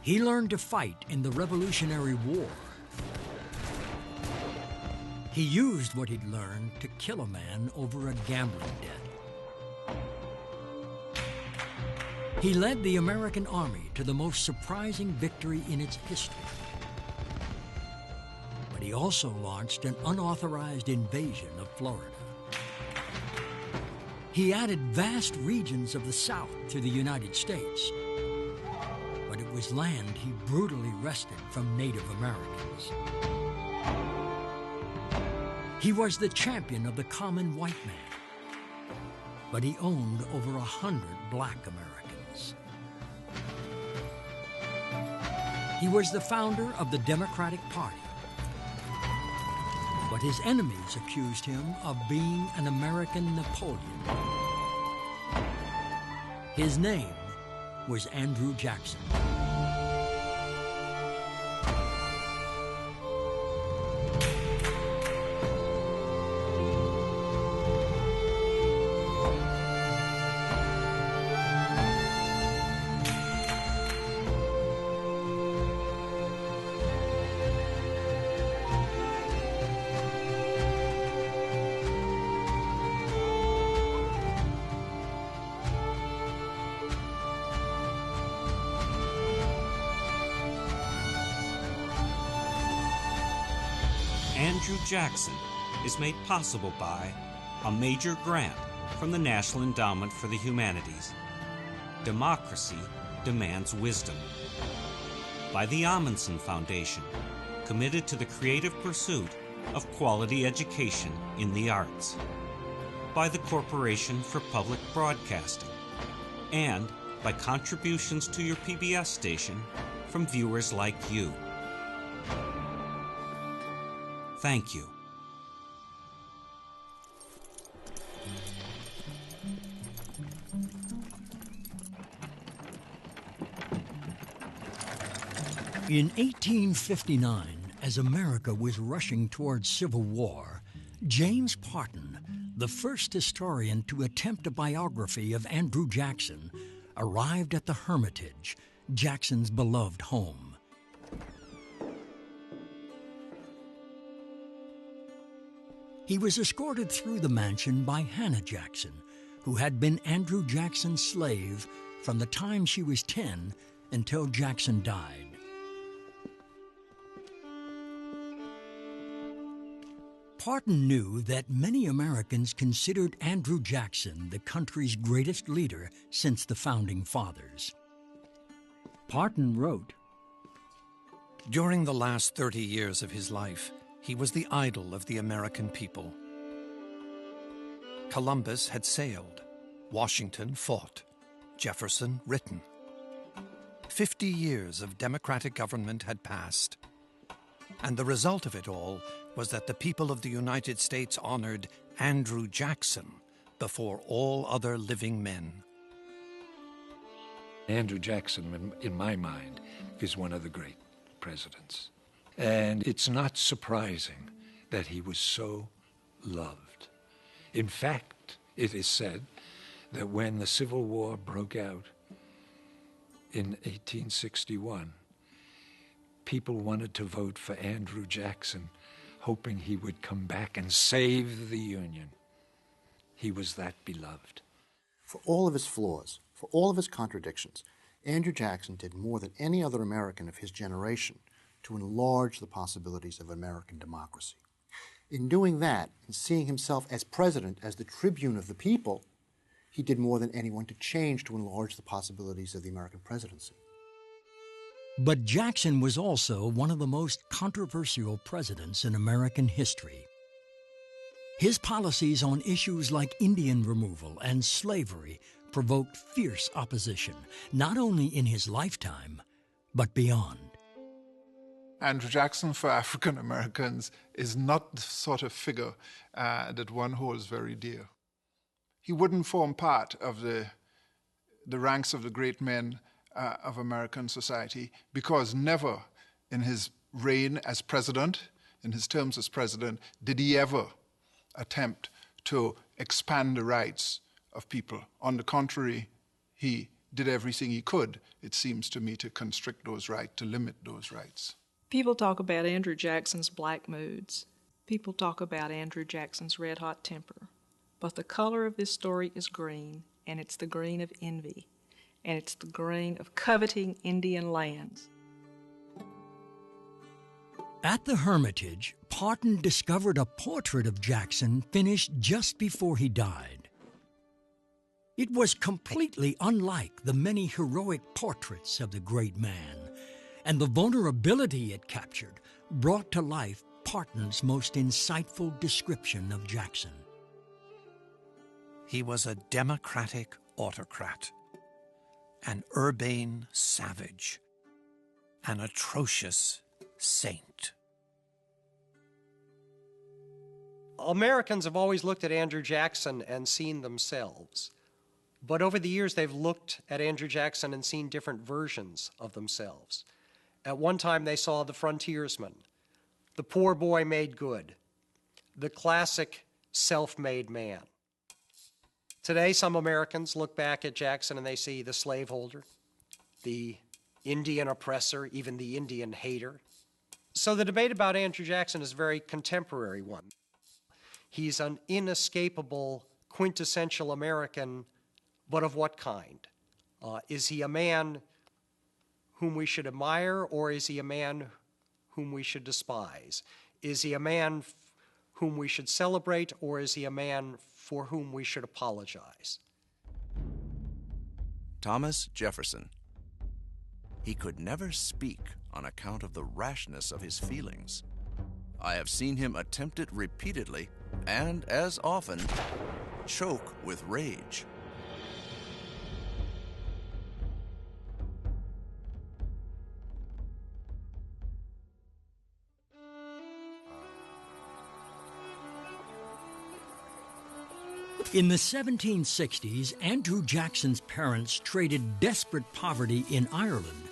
He learned to fight in the Revolutionary War. He used what he'd learned to kill a man over a gambling debt. He led the American Army to the most surprising victory in its history. But he also launched an unauthorized invasion of Florida. He added vast regions of the South to the United States, but it was land he brutally wrested from Native Americans. He was the champion of the common white man, but he owned over 100 black Americans. He was the founder of the Democratic Party, but his enemies accused him of being an American Napoleon. His name was Andrew Jackson. Andrew Jackson is made possible by a major grant from the National Endowment for the Humanities. Democracy demands wisdom. By the Amundsen Foundation, committed to the creative pursuit of quality education in the arts. By the Corporation for Public Broadcasting. And by contributions to your PBS station from viewers like you. Thank you. In 1859, as America was rushing towards civil war, James Parton, the first historian to attempt a biography of Andrew Jackson, arrived at the Hermitage, Jackson's beloved home. He was escorted through the mansion by Hannah Jackson, who had been Andrew Jackson's slave from the time she was 10 until Jackson died. Parton knew that many Americans considered Andrew Jackson the country's greatest leader since the Founding Fathers. Parton wrote, "During the last 30 years of his life, he was the idol of the American people. Columbus had sailed, Washington fought, Jefferson written. 50 years of democratic government had passed, and the result of it all was that the people of the United States honored Andrew Jackson before all other living men." Andrew Jackson, in my mind, is one of the great presidents. And it's not surprising that he was so loved. In fact, it is said that when the Civil War broke out in 1861, people wanted to vote for Andrew Jackson, hoping he would come back and save the Union. He was that beloved. For all of his flaws, for all of his contradictions, Andrew Jackson did more than any other American of his generation to enlarge the possibilities of American democracy. In doing that, and seeing himself as president, as the tribune of the people, he did more than anyone to change to enlarge the possibilities of the American presidency. But Jackson was also one of the most controversial presidents in American history. His policies on issues like Indian removal and slavery provoked fierce opposition, not only in his lifetime, but beyond. Andrew Jackson for African Americans is not the sort of figure that one holds very dear. He wouldn't form part of the ranks of the great men of American society, because never in his reign as president, in his terms as president, did he ever attempt to expand the rights of people. On the contrary, he did everything he could, it seems to me, to constrict those rights, to limit those rights. People talk about Andrew Jackson's black moods. People talk about Andrew Jackson's red-hot temper. But the color of this story is green, and it's the green of envy, and it's the green of coveting Indian lands. At the Hermitage, Parton discovered a portrait of Jackson finished just before he died. It was completely unlike the many heroic portraits of the great man, and the vulnerability it captured brought to life Parton's most insightful description of Jackson. He was a democratic autocrat, an urbane savage, an atrocious saint. Americans have always looked at Andrew Jackson and seen themselves. But over the years, they've looked at Andrew Jackson and seen different versions of themselves. At one time, they saw the frontiersman, the poor boy made good, the classic self-made man. Today, some Americans look back at Jackson and they see the slaveholder, the Indian oppressor, even the Indian hater. So the debate about Andrew Jackson is a very contemporary one. He's an inescapable, quintessential American, but of what kind? Is he a man whom we should admire, or is he a man whom we should despise? Is he a man whom we should celebrate, or is he a man for whom we should apologize? Thomas Jefferson. He could never speak on account of the rashness of his feelings. I have seen him attempt it repeatedly, and as often, choke with rage. In the 1760s, Andrew Jackson's parents traded desperate poverty in Ireland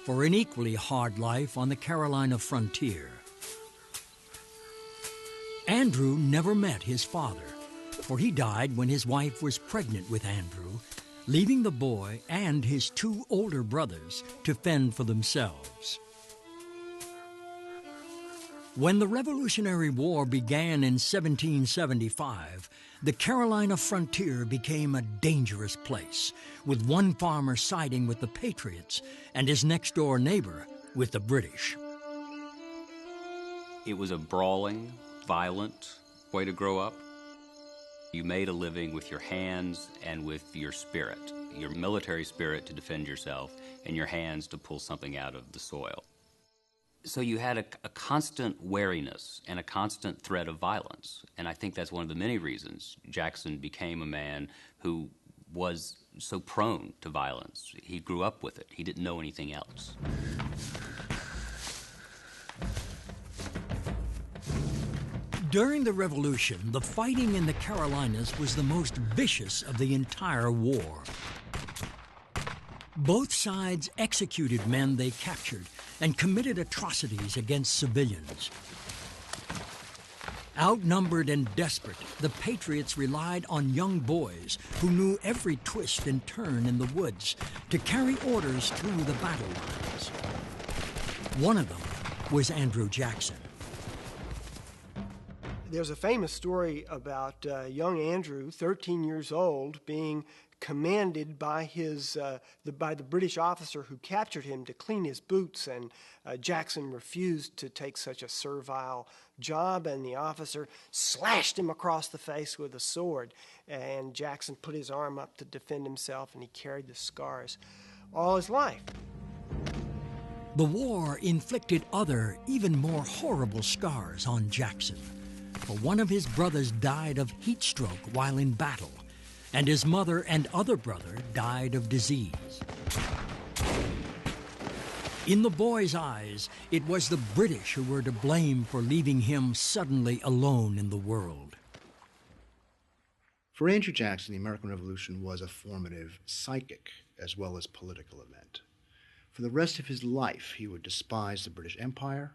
for an equally hard life on the Carolina frontier. Andrew never met his father, for he died when his wife was pregnant with Andrew, leaving the boy and his two older brothers to fend for themselves. When the Revolutionary War began in 1775, the Carolina frontier became a dangerous place, with one farmer siding with the Patriots and his next-door neighbor with the British. It was a brawling, violent way to grow up. You made a living with your hands and with your spirit, your military spirit to defend yourself, and your hands to pull something out of the soil. So you had a constant wariness and a constant threat of violence. And I think that's one of the many reasons Jackson became a man who was so prone to violence. He grew up with it. He didn't know anything else. During the Revolution, the fighting in the Carolinas was the most vicious of the entire war. Both sides executed men they captured and committed atrocities against civilians. Outnumbered and desperate, the Patriots relied on young boys who knew every twist and turn in the woods to carry orders through the battle lines. One of them was Andrew Jackson. There's a famous story about young Andrew, 13 years old, being commanded by the British officer who captured him to clean his boots, and Jackson refused to take such a servile job, and the officer slashed him across the face with a sword, and Jackson put his arm up to defend himself, and he carried the scars all his life. The war inflicted other, even more horrible scars on Jackson. For one of his brothers died of heat stroke while in battle, and his mother and other brother died of disease. In the boy's eyes, it was the British who were to blame for leaving him suddenly alone in the world. For Andrew Jackson, the American Revolution was a formative psychic as well as political event. For the rest of his life, he would despise the British Empire.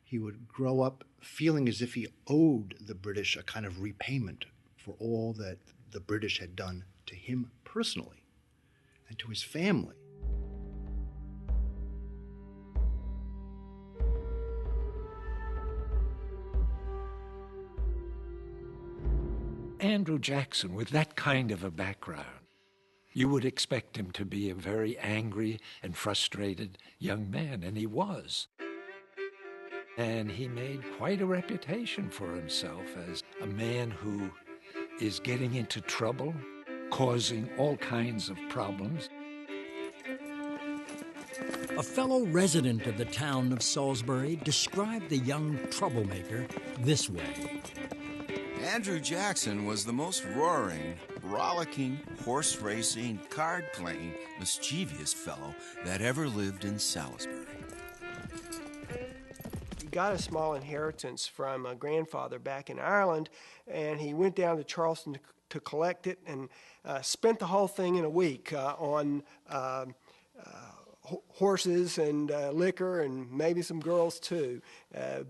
He would grow up feeling as if he owed the British a kind of repayment for all that the British had done to him personally. and to his family. Andrew Jackson, with that kind of a background, you would expect him to be a very angry and frustrated young man, and he was. And he made quite a reputation for himself as a man who is getting into trouble, causing all kinds of problems. A fellow resident of the town of Salisbury described the young troublemaker this way. Andrew Jackson was the most roaring, rollicking, horse-racing, card-playing, mischievous fellow that ever lived in Salisbury. He got a small inheritance from a grandfather back in Ireland, and he went down to Charleston to collect it and spent the whole thing in a week on horses and liquor and maybe some girls too.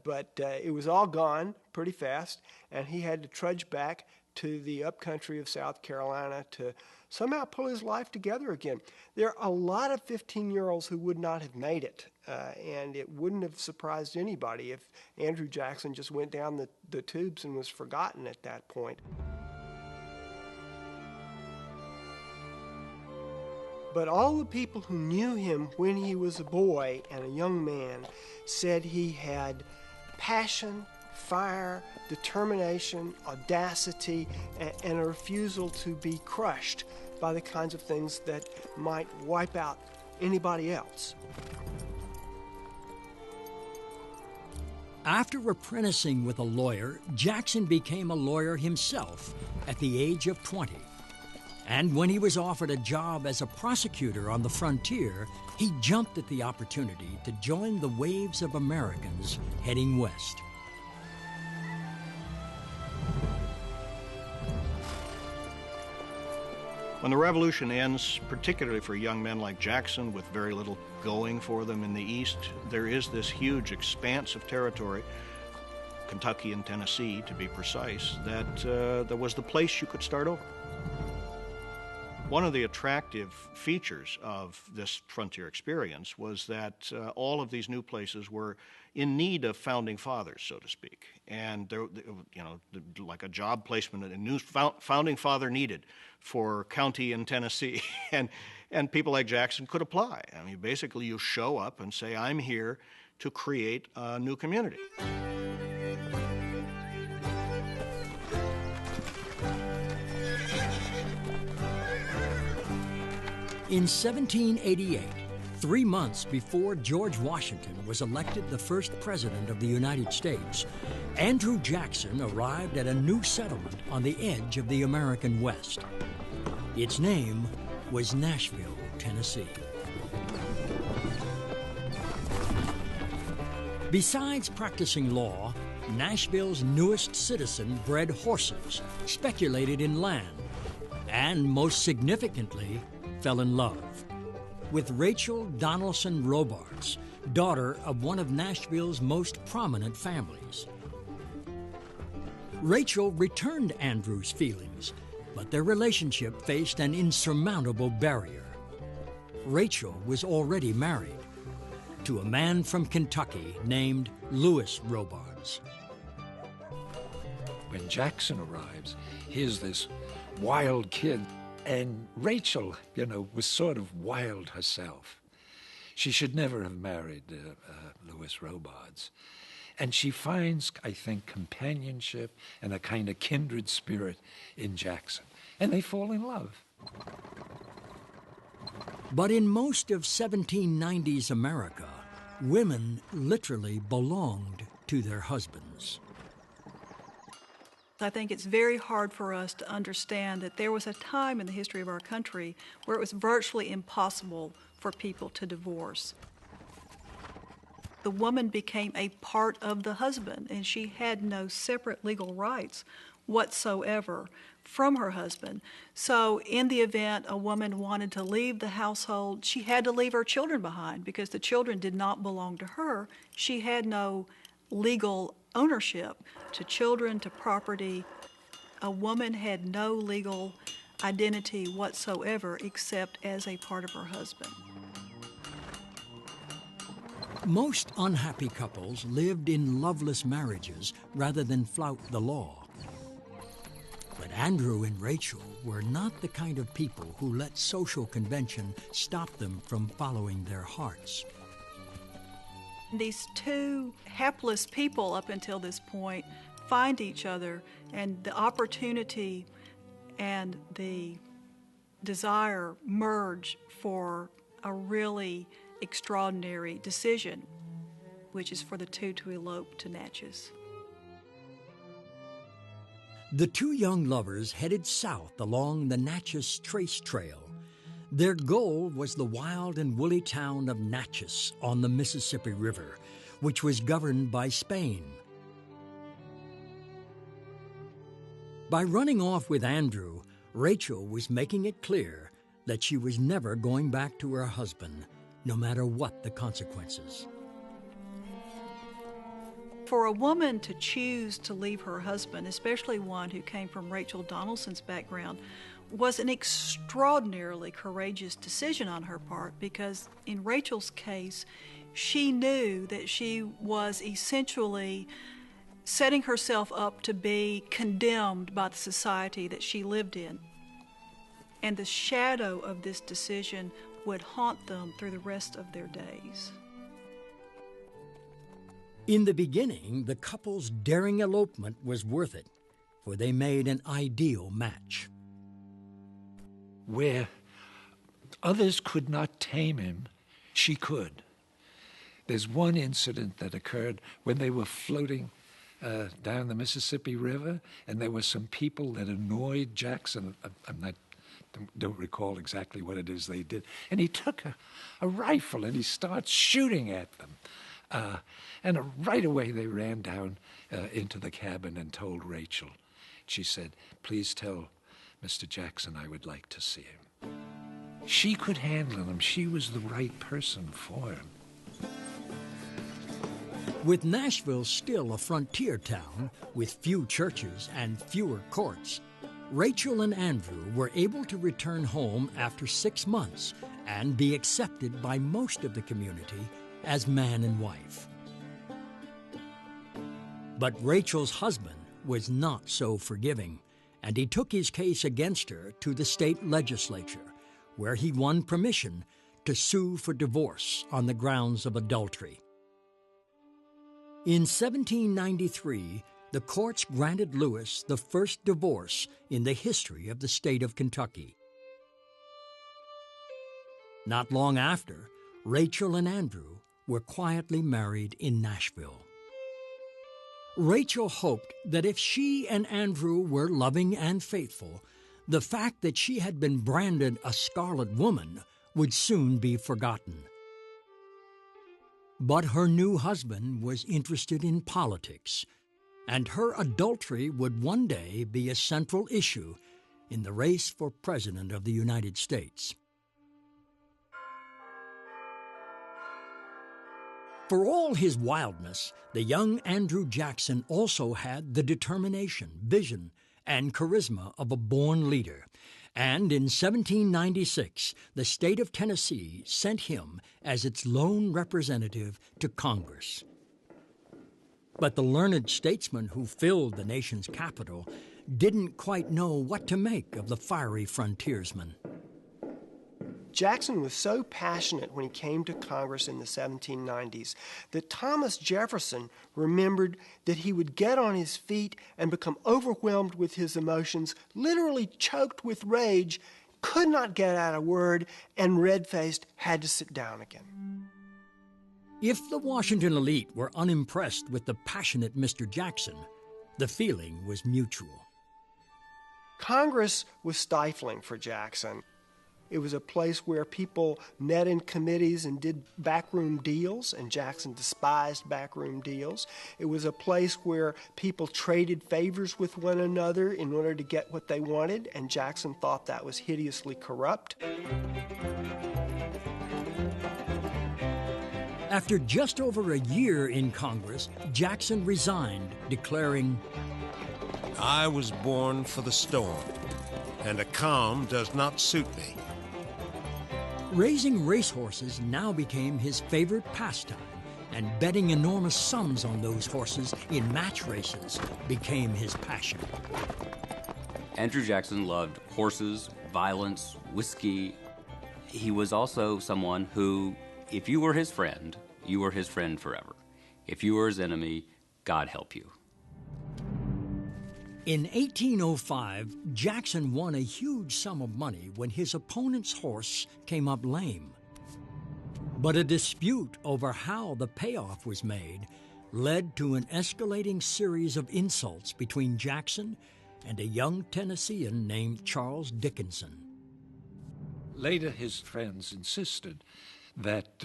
But it was all gone pretty fast, and he had to trudge back to the upcountry of South Carolina to somehow pull his life together again. There are a lot of 15-year-olds who would not have made it, and it wouldn't have surprised anybody if Andrew Jackson just went down the tubes and was forgotten at that point. But all the people who knew him when he was a boy and a young man said he had passion, fire, determination, audacity, and a refusal to be crushed by the kinds of things that might wipe out anybody else. After apprenticing with a lawyer, Jackson became a lawyer himself at the age of 20. And when he was offered a job as a prosecutor on the frontier, he jumped at the opportunity to join the waves of Americans heading west. When the Revolution ends, particularly for young men like Jackson with very little going for them in the East, there is this huge expanse of territory, Kentucky and Tennessee to be precise, that was the place you could start over. One of the attractive features of this frontier experience was that all of these new places were in need of founding fathers, so to speak. And there, you know, like a job placement, a new founding father needed for county in Tennessee, and people like Jackson could apply. I mean, basically, you show up and say, "I'm here to create a new community." In 1788, 3 months before George Washington was elected the first president of the United States, Andrew Jackson arrived at a new settlement on the edge of the American West. Its name was Nashville, Tennessee. Besides practicing law, Nashville's newest citizen bred horses, speculated in land, and most significantly, fell in love with Rachel Donaldson Robards, daughter of one of Nashville's most prominent families. Rachel returned Andrew's feelings, but their relationship faced an insurmountable barrier. Rachel was already married to a man from Kentucky named Lewis Robards. When Jackson arrives, here's this wild kid. And Rachel, you know, was sort of wild herself. She should never have married Lewis Robards. And she finds, I think, companionship and a kind of kindred spirit in Jackson. And they fall in love. But in most of 1790s America, women literally belonged to their husbands. I think it's very hard for us to understand that there was a time in the history of our country where it was virtually impossible for people to divorce. The woman became a part of the husband, and she had no separate legal rights whatsoever from her husband. So in the event a woman wanted to leave the household, she had to leave her children behind because the children did not belong to her. She had no legal ownership to children, to property. A woman had no legal identity whatsoever except as a part of her husband. Most unhappy couples lived in loveless marriages rather than flout the law. But Andrew and Rachel were not the kind of people who let social convention stop them from following their hearts. These two hapless people up until this point find each other, and the opportunity and the desire merge for a really extraordinary decision, which is for the two to elope to Natchez. The two young lovers headed south along the Natchez Trace Trail. Their goal was the wild and woolly town of Natchez on the Mississippi River, which was governed by Spain. By running off with Andrew, Rachel was making it clear that she was never going back to her husband, no matter what the consequences. For a woman to choose to leave her husband, especially one who came from Rachel Donaldson's background, was an extraordinarily courageous decision on her part, because in Rachel's case, she knew that she was essentially setting herself up to be condemned by the society that she lived in. And the shadow of this decision would haunt them through the rest of their days. In the beginning, the couple's daring elopement was worth it, for they made an ideal match. Where others could not tame him, she could. There's one incident that occurred when they were floating down the Mississippi River, and there were some people that annoyed Jackson. Don't recall exactly what it is they did. And he took a rifle and he starts shooting at them. And right away they ran down into the cabin and told Rachel. She said, "Please tell Mr. Jackson I would like to see him." She could handle him. She was the right person for him. With Nashville still a frontier town with few churches and fewer courts, Rachel and Andrew were able to return home after 6 months and be accepted by most of the community as man and wife. But Rachel's husband was not so forgiving, and he took his case against her to the state legislature, where he won permission to sue for divorce on the grounds of adultery. In 1793, the courts granted Lewis the first divorce in the history of the state of Kentucky. Not long after, Rachel and Andrew were quietly married in Nashville. Rachel hoped that if she and Andrew were loving and faithful, the fact that she had been branded a scarlet woman would soon be forgotten. But her new husband was interested in politics, and her adultery would one day be a central issue in the race for President of the United States. For all his wildness, the young Andrew Jackson also had the determination, vision, and charisma of a born leader. And in 1796, the state of Tennessee sent him as its lone representative to Congress. But the learned statesman who filled the nation's capital didn't quite know what to make of the fiery frontiersman. Jackson was so passionate when he came to Congress in the 1790s that Thomas Jefferson remembered that he would get on his feet and become overwhelmed with his emotions, literally choked with rage, could not get out a word, and red-faced had to sit down again. If the Washington elite were unimpressed with the passionate Mr. Jackson, the feeling was mutual. Congress was stifling for Jackson. It was a place where people met in committees and did backroom deals, and Jackson despised backroom deals. It was a place where people traded favors with one another in order to get what they wanted, and Jackson thought that was hideously corrupt. After just over a year in Congress, Jackson resigned, declaring, I was born for the storm, and a calm does not suit me. Raising racehorses now became his favorite pastime, and betting enormous sums on those horses in match races became his passion. Andrew Jackson loved horses, violence, whiskey. He was also someone who, if you were his friend, you were his friend forever. If you were his enemy, God help you. In 1805, Jackson won a huge sum of money when his opponent's horse came up lame. But a dispute over how the payoff was made led to an escalating series of insults between Jackson and a young Tennessean named Charles Dickinson. Later, his friends insisted that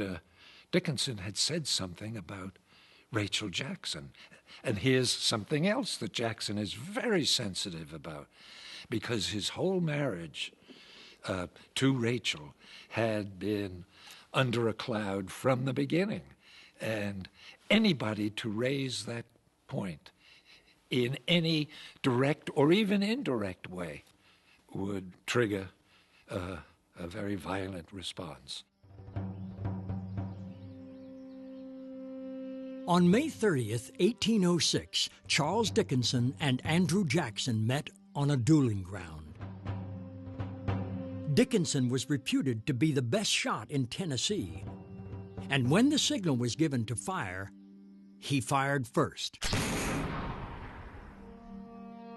Dickinson had said something about Rachel Jackson. And here's something else that Jackson is very sensitive about, because his whole marriage to Rachel had been under a cloud from the beginning. And anybody to raise that point in any direct or even indirect way would trigger a very violent response. On May 30th, 1806, Charles Dickinson and Andrew Jackson met on a dueling ground. Dickinson was reputed to be the best shot in Tennessee, and when the signal was given to fire, he fired first.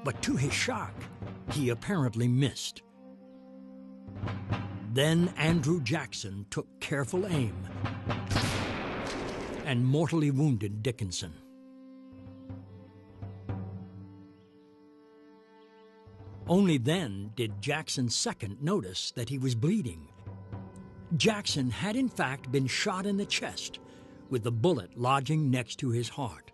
But to his shock, he apparently missed. Then Andrew Jackson took careful aim and mortally wounded Dickinson. Only then did Jackson's second notice that he was bleeding. Jackson had in fact been shot in the chest, with the bullet lodging next to his heart.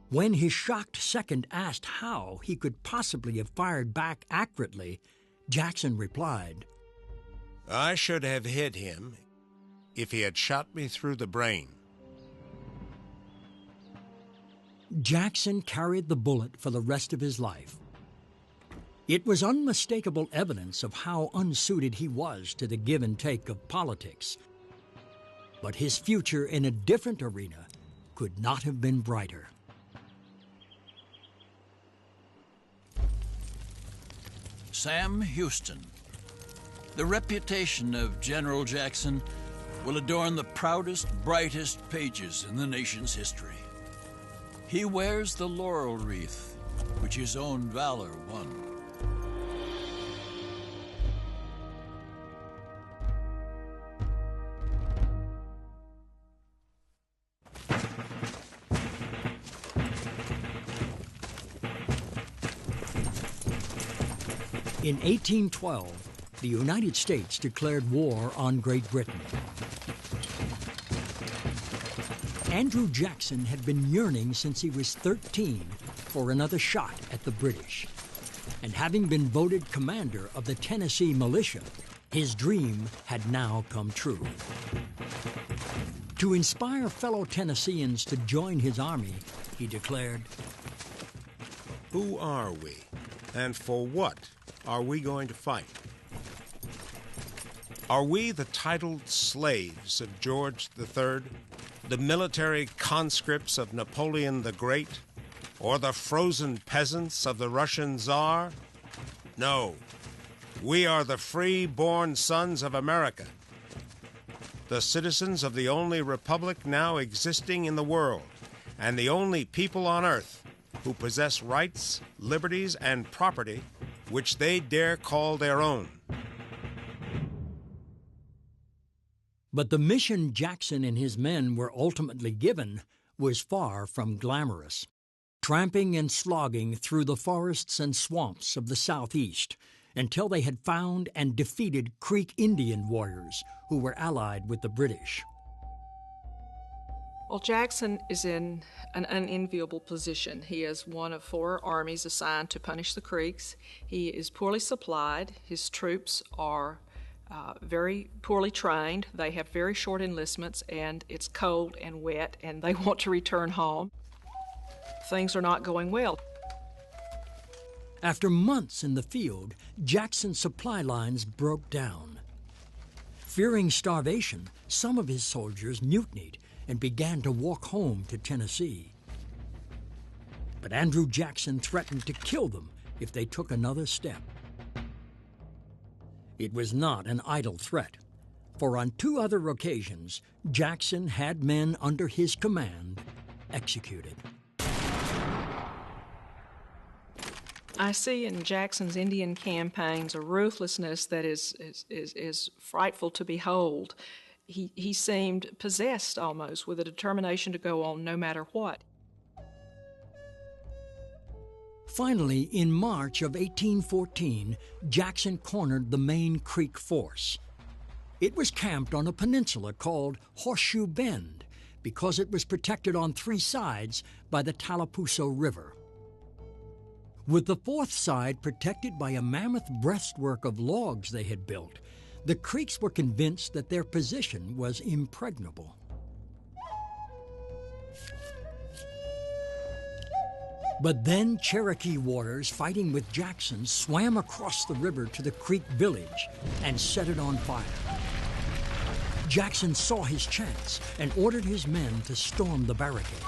When his shocked second asked how he could possibly have fired back accurately, Jackson replied, I should have hit him if he had shot me through the brain. Jackson carried the bullet for the rest of his life. It was unmistakable evidence of how unsuited he was to the give and take of politics. But his future in a different arena could not have been brighter. Sam Houston. The reputation of General Jackson will adorn the proudest, brightest pages in the nation's history. He wears the laurel wreath, which his own valor won. In 1812, the United States declared war on Great Britain. Andrew Jackson had been yearning since he was 13 for another shot at the British. And having been voted commander of the Tennessee militia, his dream had now come true. To inspire fellow Tennesseans to join his army, he declared, Who are we, and for what are we going to fight? Are we the titled slaves of George III, the military conscripts of Napoleon the Great, or the frozen peasants of the Russian Tsar? No, we are the free-born sons of America, the citizens of the only republic now existing in the world, and the only people on earth who possess rights, liberties, and property which they dare call their own. But the mission Jackson and his men were ultimately given was far from glamorous. Tramping and slogging through the forests and swamps of the Southeast until they had found and defeated Creek Indian warriors who were allied with the British. Well, Jackson is in an unenviable position. He is one of 4 armies assigned to punish the Creeks. He is poorly supplied. His troops are very poorly trained. They have very short enlistments, and it's cold and wet, and they want to return home. things are not going well. After months in the field, Jackson's supply lines broke down. Fearing starvation, some of his soldiers mutinied and began to walk home to Tennessee. But Andrew Jackson threatened to kill them if they took another step. It was not an idle threat, for on 2 other occasions, Jackson had men under his command executed. I see in Jackson's Indian campaigns a ruthlessness that is frightful to behold. He seemed possessed almost with a determination to go on no matter what. Finally, in March of 1814, Jackson cornered the main Creek force. It was camped on a peninsula called Horseshoe Bend because it was protected on 3 sides by the Tallapoosa River. With the 4th side protected by a mammoth breastwork of logs they had built, the Creeks were convinced that their position was impregnable. But then Cherokee warriors fighting with Jackson swam across the river to the Creek village and set it on fire. Jackson saw his chance and ordered his men to storm the barricade.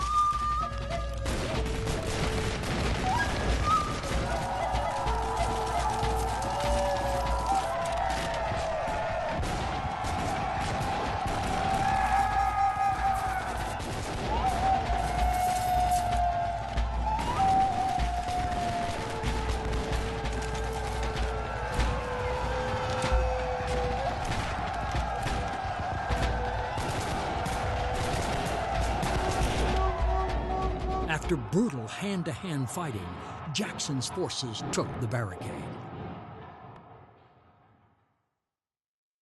After brutal hand-to-hand fighting, Jackson's forces took the barricade.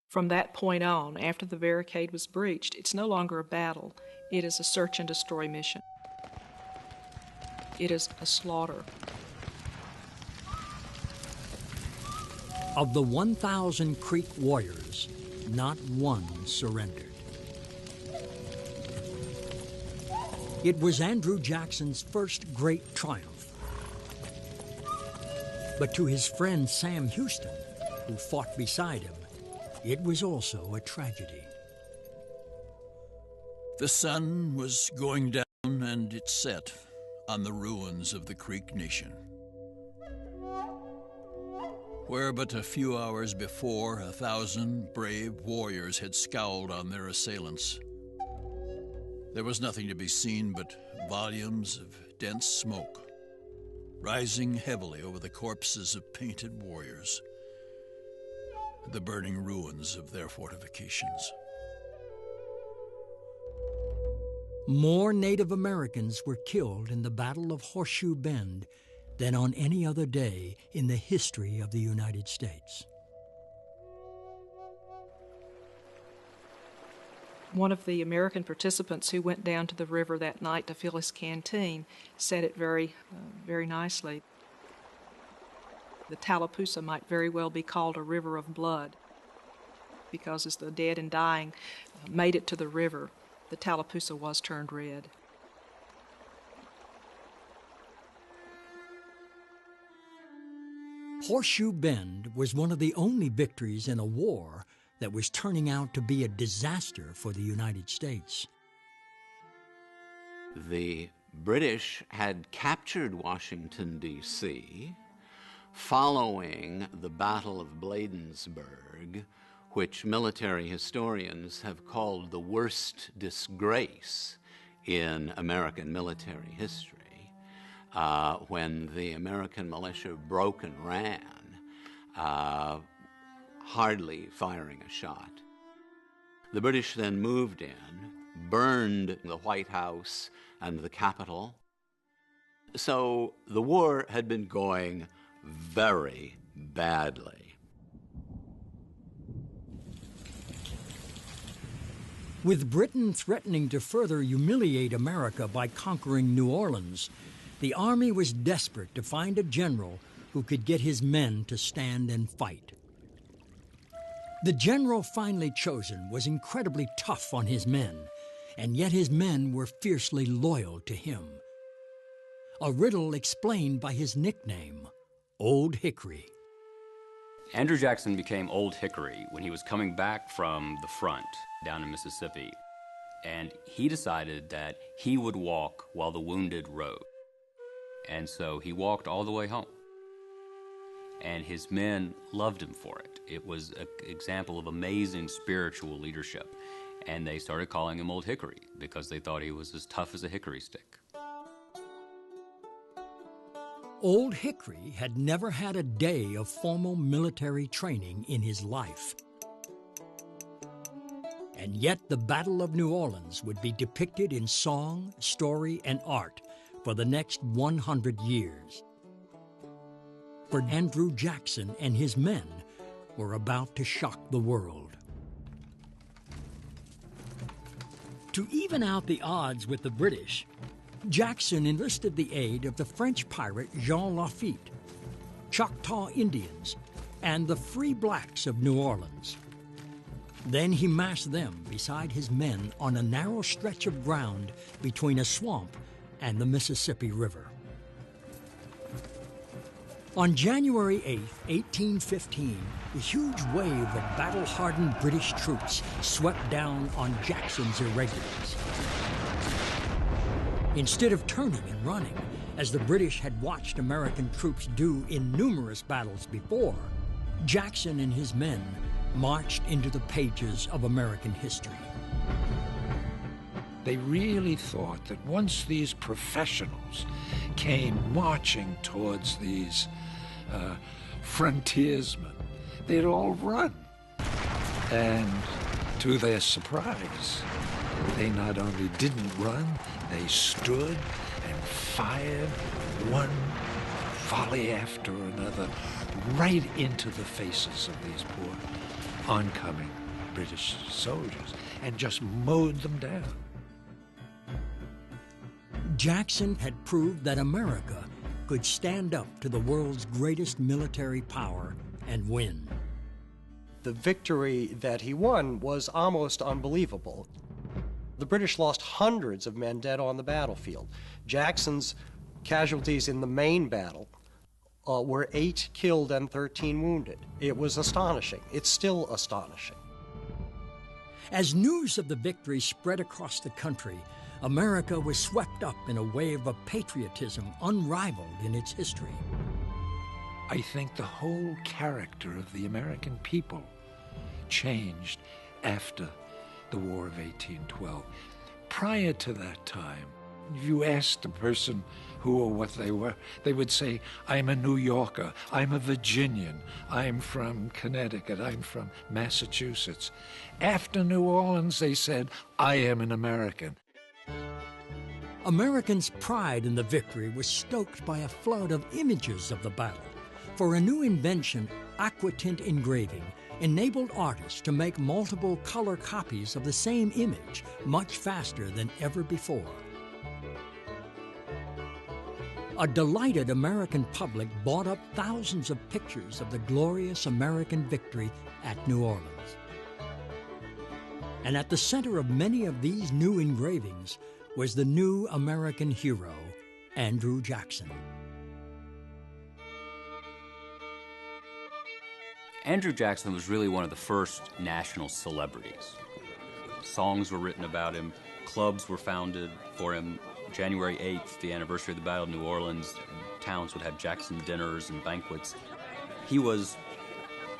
From that point on, after the barricade was breached, it's no longer a battle. It is a search and destroy mission. It is a slaughter. Of the 1,000 Creek warriors, not one surrendered. It was Andrew Jackson's first great triumph. But to his friend Sam Houston, who fought beside him, it was also a tragedy. The sun was going down and it set on the ruins of the Creek Nation. Where but a few hours before 1,000 brave warriors had scowled on their assailants, there was nothing to be seen but volumes of dense smoke, rising heavily over the corpses of painted warriors, the burning ruins of their fortifications. More Native Americans were killed in the Battle of Horseshoe Bend than on any other day in the history of the United States. One of the American participants who went down to the river that night to fill his canteen said it very nicely. The Tallapoosa might very well be called a river of blood, because as the dead and dying made it to the river, the Tallapoosa was turned red. Horseshoe Bend was one of the only victories in a war that was turning out to be a disaster for the United States. The British had captured Washington, D.C. following the Battle of Bladensburg, which military historians have called the worst disgrace in American military history, when the American militia broke and ran, hardly firing a shot. The British then moved in, burned the White House and the Capitol. So the war had been going very badly. With Britain threatening to further humiliate America by conquering New Orleans, the Army was desperate to find a general who could get his men to stand and fight. The general finally chosen was incredibly tough on his men, and yet his men were fiercely loyal to him. a riddle explained by his nickname, Old Hickory. Andrew Jackson became Old Hickory when he was coming back from the front down in Mississippi, and he decided that he would walk while the wounded rode. And so he walked all the way home. And his men loved him for it. It was an example of amazing spiritual leadership. And they started calling him Old Hickory because they thought he was as tough as a hickory stick. Old Hickory had never had a day of formal military training in his life. And yet the Battle of New Orleans would be depicted in song, story, and art for the next 100 years. For Andrew Jackson and his men were about to shock the world. To even out the odds with the British, Jackson enlisted the aid of the French pirate Jean Lafitte, Choctaw Indians, and the free blacks of New Orleans. Then he massed them beside his men on a narrow stretch of ground between a swamp and the Mississippi River. On January 8, 1815, a huge wave of battle-hardened British troops swept down on Jackson's irregulars. Instead of turning and running, as the British had watched American troops do in numerous battles before, Jackson and his men marched into the pages of American history. They really thought that once these professionals came marching towards these frontiersmen, they'd all run. And to their surprise, they not only didn't run, they stood and fired one volley after another right into the faces of these poor oncoming British soldiers and just mowed them down. Jackson had proved that America could stand up to the world's greatest military power and win. The victory that he won was almost unbelievable. The British lost hundreds of men dead on the battlefield. Jackson's casualties in the main battle were 8 killed and 13 wounded. It was astonishing. It's still astonishing. As news of the victory spread across the country, America was swept up in a wave of patriotism unrivaled in its history. I think the whole character of the American people changed after the War of 1812. Prior to that time, if you asked a person who or what they were, they would say, I'm a New Yorker, I'm a Virginian, I'm from Connecticut, I'm from Massachusetts. After New Orleans, they said, I am an American. Americans' pride in the victory was stoked by a flood of images of the battle. For a new invention, aquatint engraving enabled artists to make multiple color copies of the same image much faster than ever before. A delighted American public bought up thousands of pictures of the glorious American victory at New Orleans. And at the center of many of these new engravings was the new American hero, Andrew Jackson. Andrew Jackson was really one of the first national celebrities. Songs were written about him, clubs were founded for him. January 8th, the anniversary of the Battle of New Orleans, towns would have Jackson dinners and banquets. He was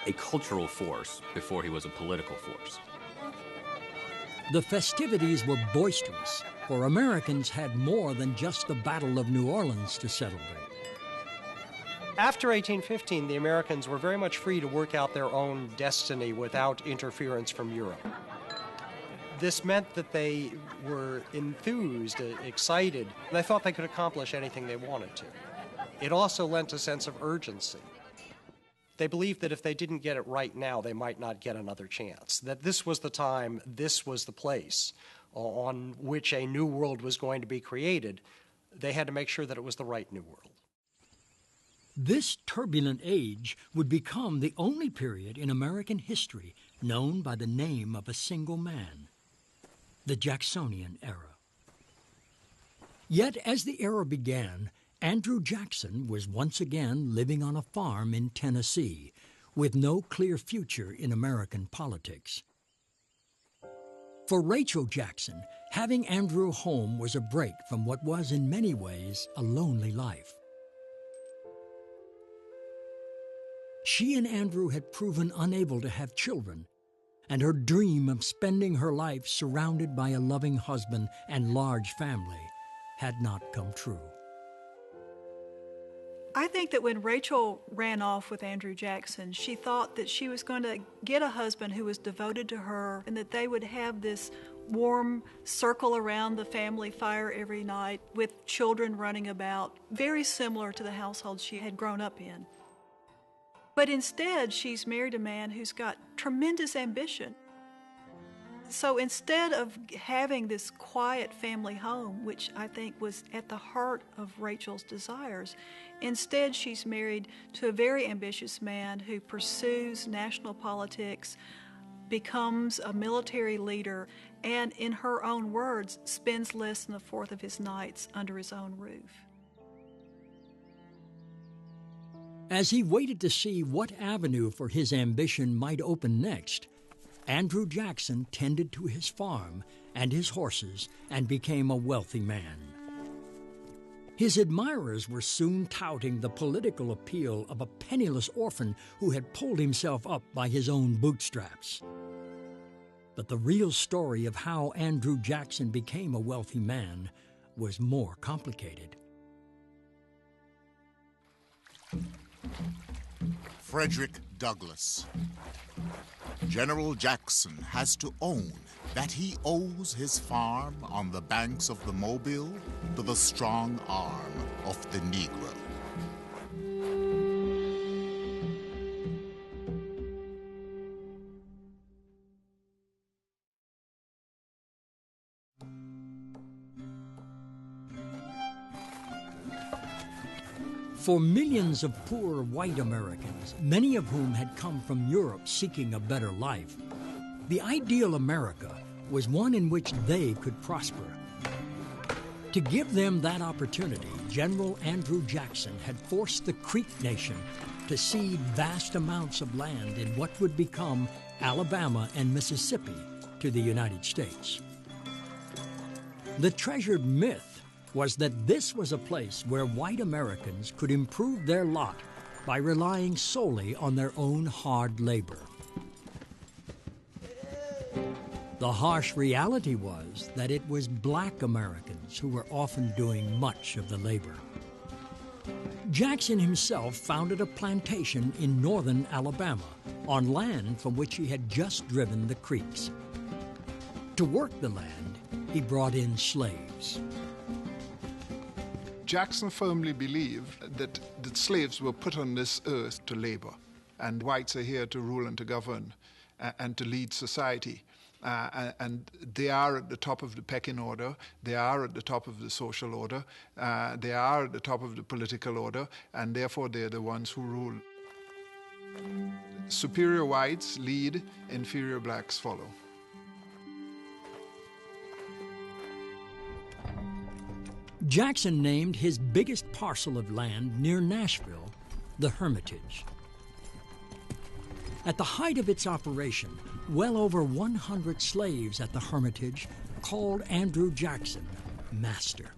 a cultural force before he was a political force. The festivities were boisterous, for Americans had more than just the Battle of New Orleans to celebrate. After 1815, the Americans were very much free to work out their own destiny without interference from Europe. This meant that they were enthused, excited, and they thought they could accomplish anything they wanted to. It also lent a sense of urgency. They believed that if they didn't get it right now, they might not get another chance, that this was the time, this was the place on which a new world was going to be created. They had to make sure that it was the right new world. This turbulent age would become the only period in American history known by the name of a single man, the Jacksonian era. Yet as the era began, Andrew Jackson was once again living on a farm in Tennessee, with no clear future in American politics. For Rachel Jackson, having Andrew home was a break from what was in many ways a lonely life. She and Andrew had proven unable to have children, and her dream of spending her life surrounded by a loving husband and large family had not come true. I think that when Rachel ran off with Andrew Jackson, she thought that she was going to get a husband who was devoted to her and that they would have this warm circle around the family fire every night with children running about, very similar to the household she had grown up in. But instead, she's married a man who's got tremendous ambition. So instead of having this quiet family home, which I think was at the heart of Rachel's desires, instead she's married to a very ambitious man who pursues national politics, becomes a military leader, and in her own words, spends less than a fourth of his nights under his own roof. As he waited to see what avenue for his ambition might open next, Andrew Jackson tended to his farm and his horses and became a wealthy man. His admirers were soon touting the political appeal of a penniless orphan who had pulled himself up by his own bootstraps. But the real story of how Andrew Jackson became a wealthy man was more complicated. Frederick Douglass. General Jackson has to own that he owes his farm on the banks of the Mobile to the strong arm of the Negro. For millions of poor white Americans, many of whom had come from Europe seeking a better life, the ideal America was one in which they could prosper. To give them that opportunity, General Andrew Jackson had forced the Creek Nation to cede vast amounts of land in what would become Alabama and Mississippi to the United States. The treasured myth was that this was a place where white Americans could improve their lot by relying solely on their own hard labor. The harsh reality was that it was black Americans who were often doing much of the labor. Jackson himself founded a plantation in northern Alabama on land from which he had just driven the creeks. To work the land, he brought in slaves. Jackson firmly believed that the slaves were put on this earth to labor, and whites are here to rule and to govern and to lead society. And they are at the top of the pecking order, they are at the top of the social order, they are at the top of the political order, and therefore they're the ones who rule. Superior whites lead, inferior blacks follow. Jackson named his biggest parcel of land near Nashville the Hermitage. At the height of its operation, well over 100 slaves at the Hermitage called Andrew Jackson master.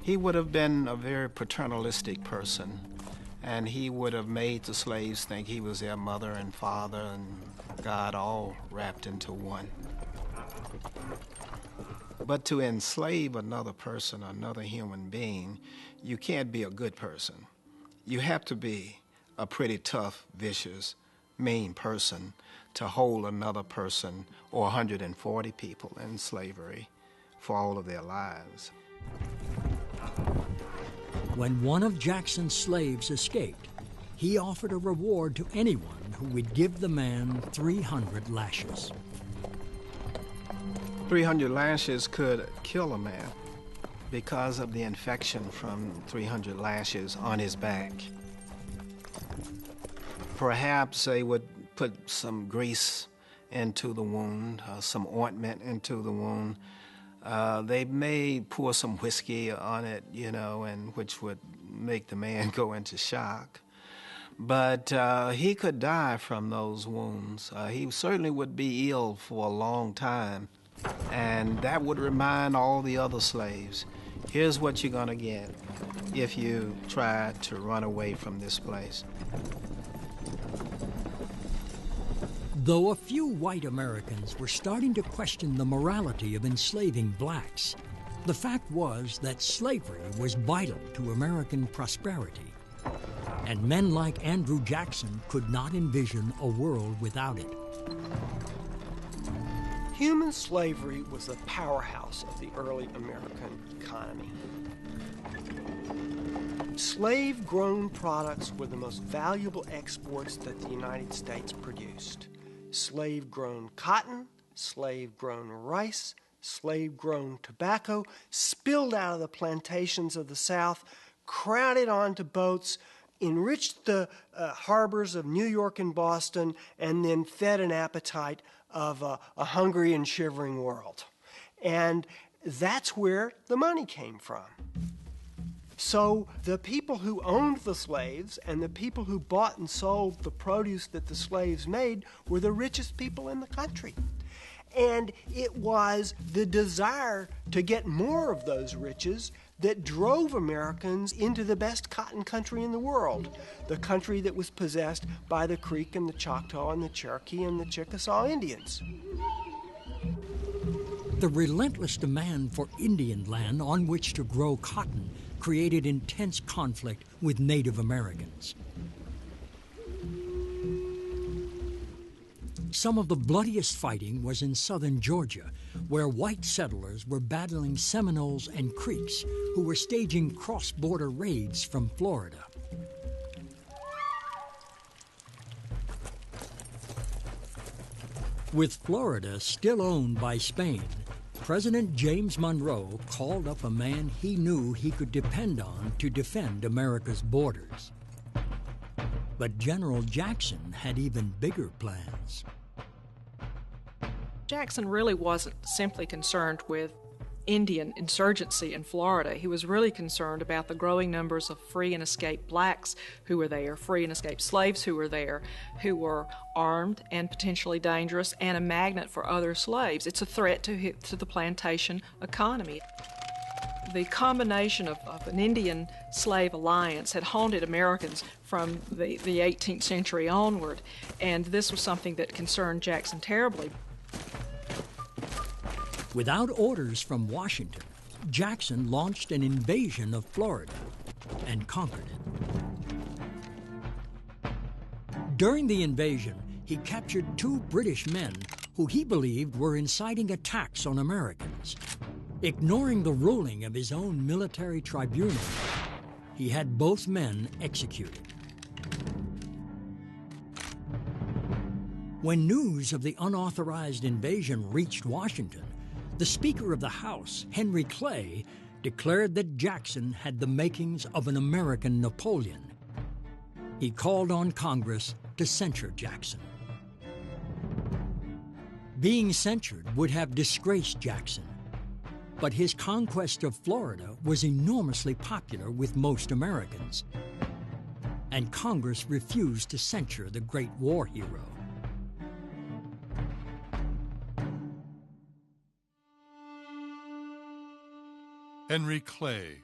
He would have been a very paternalistic person, and he would have made the slaves think he was their mother and father and God all wrapped into one. But to enslave another person, another human being, you can't be a good person. You have to be a pretty tough, vicious, mean person to hold another person or 140 people in slavery for all of their lives. When one of Jackson's slaves escaped, he offered a reward to anyone who would give the man 300 lashes. 300 lashes could kill a man because of the infection from 300 lashes on his back. Perhaps they would put some grease into the wound, some ointment into the wound, They may pour some whiskey on it, and which would make the man go into shock. But he could die from those wounds. He certainly would be ill for a long time. And that would remind all the other slaves, here's what you're going to get if you try to run away from this place. Though a few white Americans were starting to question the morality of enslaving blacks, the fact was that slavery was vital to American prosperity, and men like Andrew Jackson could not envision a world without it. Human slavery was the powerhouse of the early American economy. Slave-grown products were the most valuable exports that the United States produced. Slave-grown cotton, slave-grown rice, slave-grown tobacco spilled out of the plantations of the South, crowded onto boats, enriched the harbors of New York and Boston, and then fed an appetite of a hungry and shivering world. And that's where the money came from. So the people who owned the slaves and the people who bought and sold the produce that the slaves made were the richest people in the country. And it was the desire to get more of those riches that drove Americans into the best cotton country in the world, the country that was possessed by the Creek and the Choctaw and the Cherokee and the Chickasaw Indians. The relentless demand for Indian land on which to grow cotton created intense conflict with Native Americans. Some of the bloodiest fighting was in southern Georgia, where white settlers were battling Seminoles and Creeks, who were staging cross-border raids from Florida. With Florida still owned by Spain, President James Monroe called up a man he knew he could depend on to defend America's borders. But General Jackson had even bigger plans. Jackson really wasn't simply concerned with Indian insurgency in Florida. He was really concerned about the growing numbers of free and escaped blacks who were there, free and escaped slaves who were there, who were armed and potentially dangerous and a magnet for other slaves. It's a threat to the plantation economy. The combination of an Indian slave alliance had haunted Americans from the 18th century onward, and this was something that concerned Jackson terribly. Without orders from Washington, Jackson launched an invasion of Florida and conquered it. During the invasion, he captured 2 British men who he believed were inciting attacks on Americans. Ignoring the ruling of his own military tribunal, he had both men executed. When news of the unauthorized invasion reached Washington, the Speaker of the House, Henry Clay, declared that Jackson had the makings of an American Napoleon. He called on Congress to censure Jackson. Being censured would have disgraced Jackson, but his conquest of Florida was enormously popular with most Americans, and Congress refused to censure the great war hero. Henry Clay.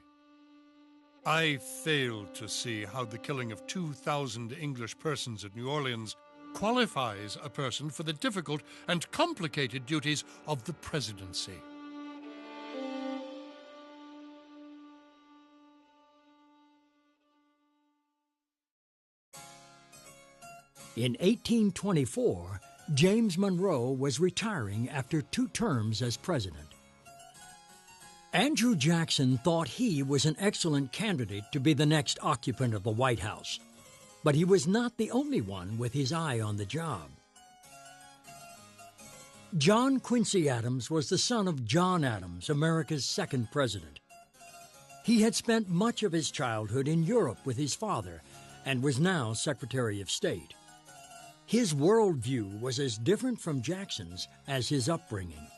I failed to see how the killing of 2,000 English persons at New Orleans qualifies a person for the difficult and complicated duties of the presidency. In 1824, James Monroe was retiring after 2 terms as president. Andrew Jackson thought he was an excellent candidate to be the next occupant of the White House, but he was not the only one with his eye on the job. John Quincy Adams was the son of John Adams, America's 2nd president. He had spent much of his childhood in Europe with his father and was now Secretary of State. His worldview was as different from Jackson's as his upbringing.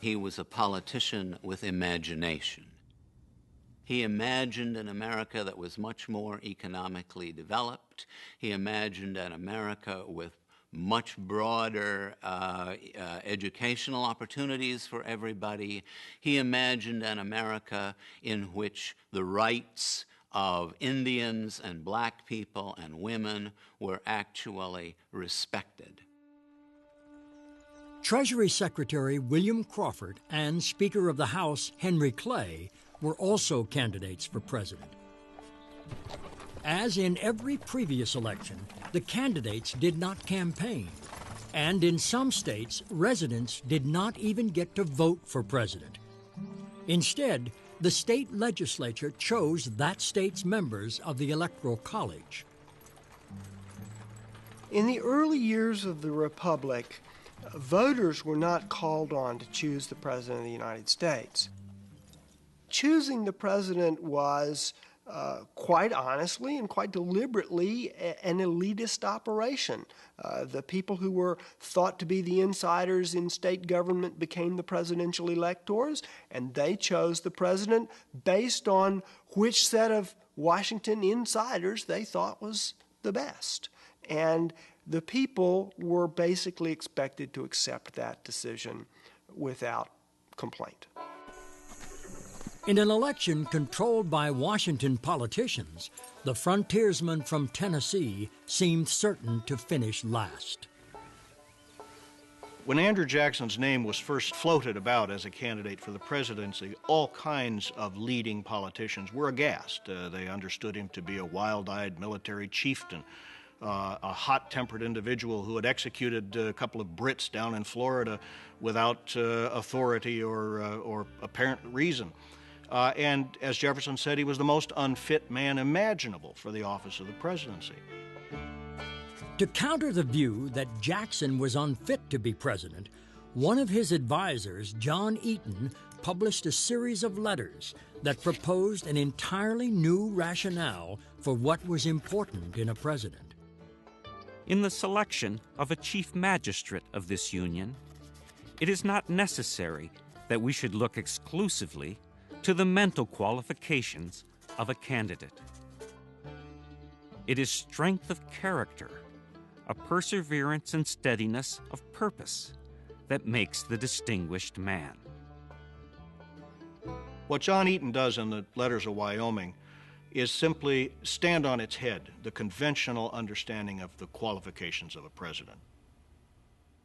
He was a politician with imagination. He imagined an America that was much more economically developed. He imagined an America with much broader educational opportunities for everybody. He imagined an America in which the rights of Indians and black people and women were actually respected. Treasury Secretary William Crawford and Speaker of the House Henry Clay were also candidates for president. As in every previous election, the candidates did not campaign, and in some states, residents did not even get to vote for president. Instead, the state legislature chose that state's members of the Electoral College. In the early years of the Republic, voters were not called on to choose the President of the United States. Choosing the President was, quite honestly and quite deliberately, an elitist operation. The people who were thought to be the insiders in state government became the presidential electors, and they chose the President based on which set of Washington insiders they thought was the best. And the people were basically expected to accept that decision without complaint. In an election controlled by Washington politicians, the frontiersman from Tennessee seemed certain to finish last. When Andrew Jackson's name was first floated about as a candidate for the presidency, all kinds of leading politicians were aghast. They understood him to be a wild-eyed military chieftain, a hot-tempered individual who had executed a couple of Brits down in Florida without authority or apparent reason. And as Jefferson said, he was the most unfit man imaginable for the office of the presidency. To counter the view that Jackson was unfit to be president, one of his advisors, John Eaton, published a series of letters that proposed an entirely new rationale for what was important in a president. In the selection of a chief magistrate of this union, it is not necessary that we should look exclusively to the mental qualifications of a candidate. It is strength of character, a perseverance and steadiness of purpose that makes the distinguished man. What John Eaton does in the Letters of Wyoming is simply stand on its head the conventional understanding of the qualifications of a president.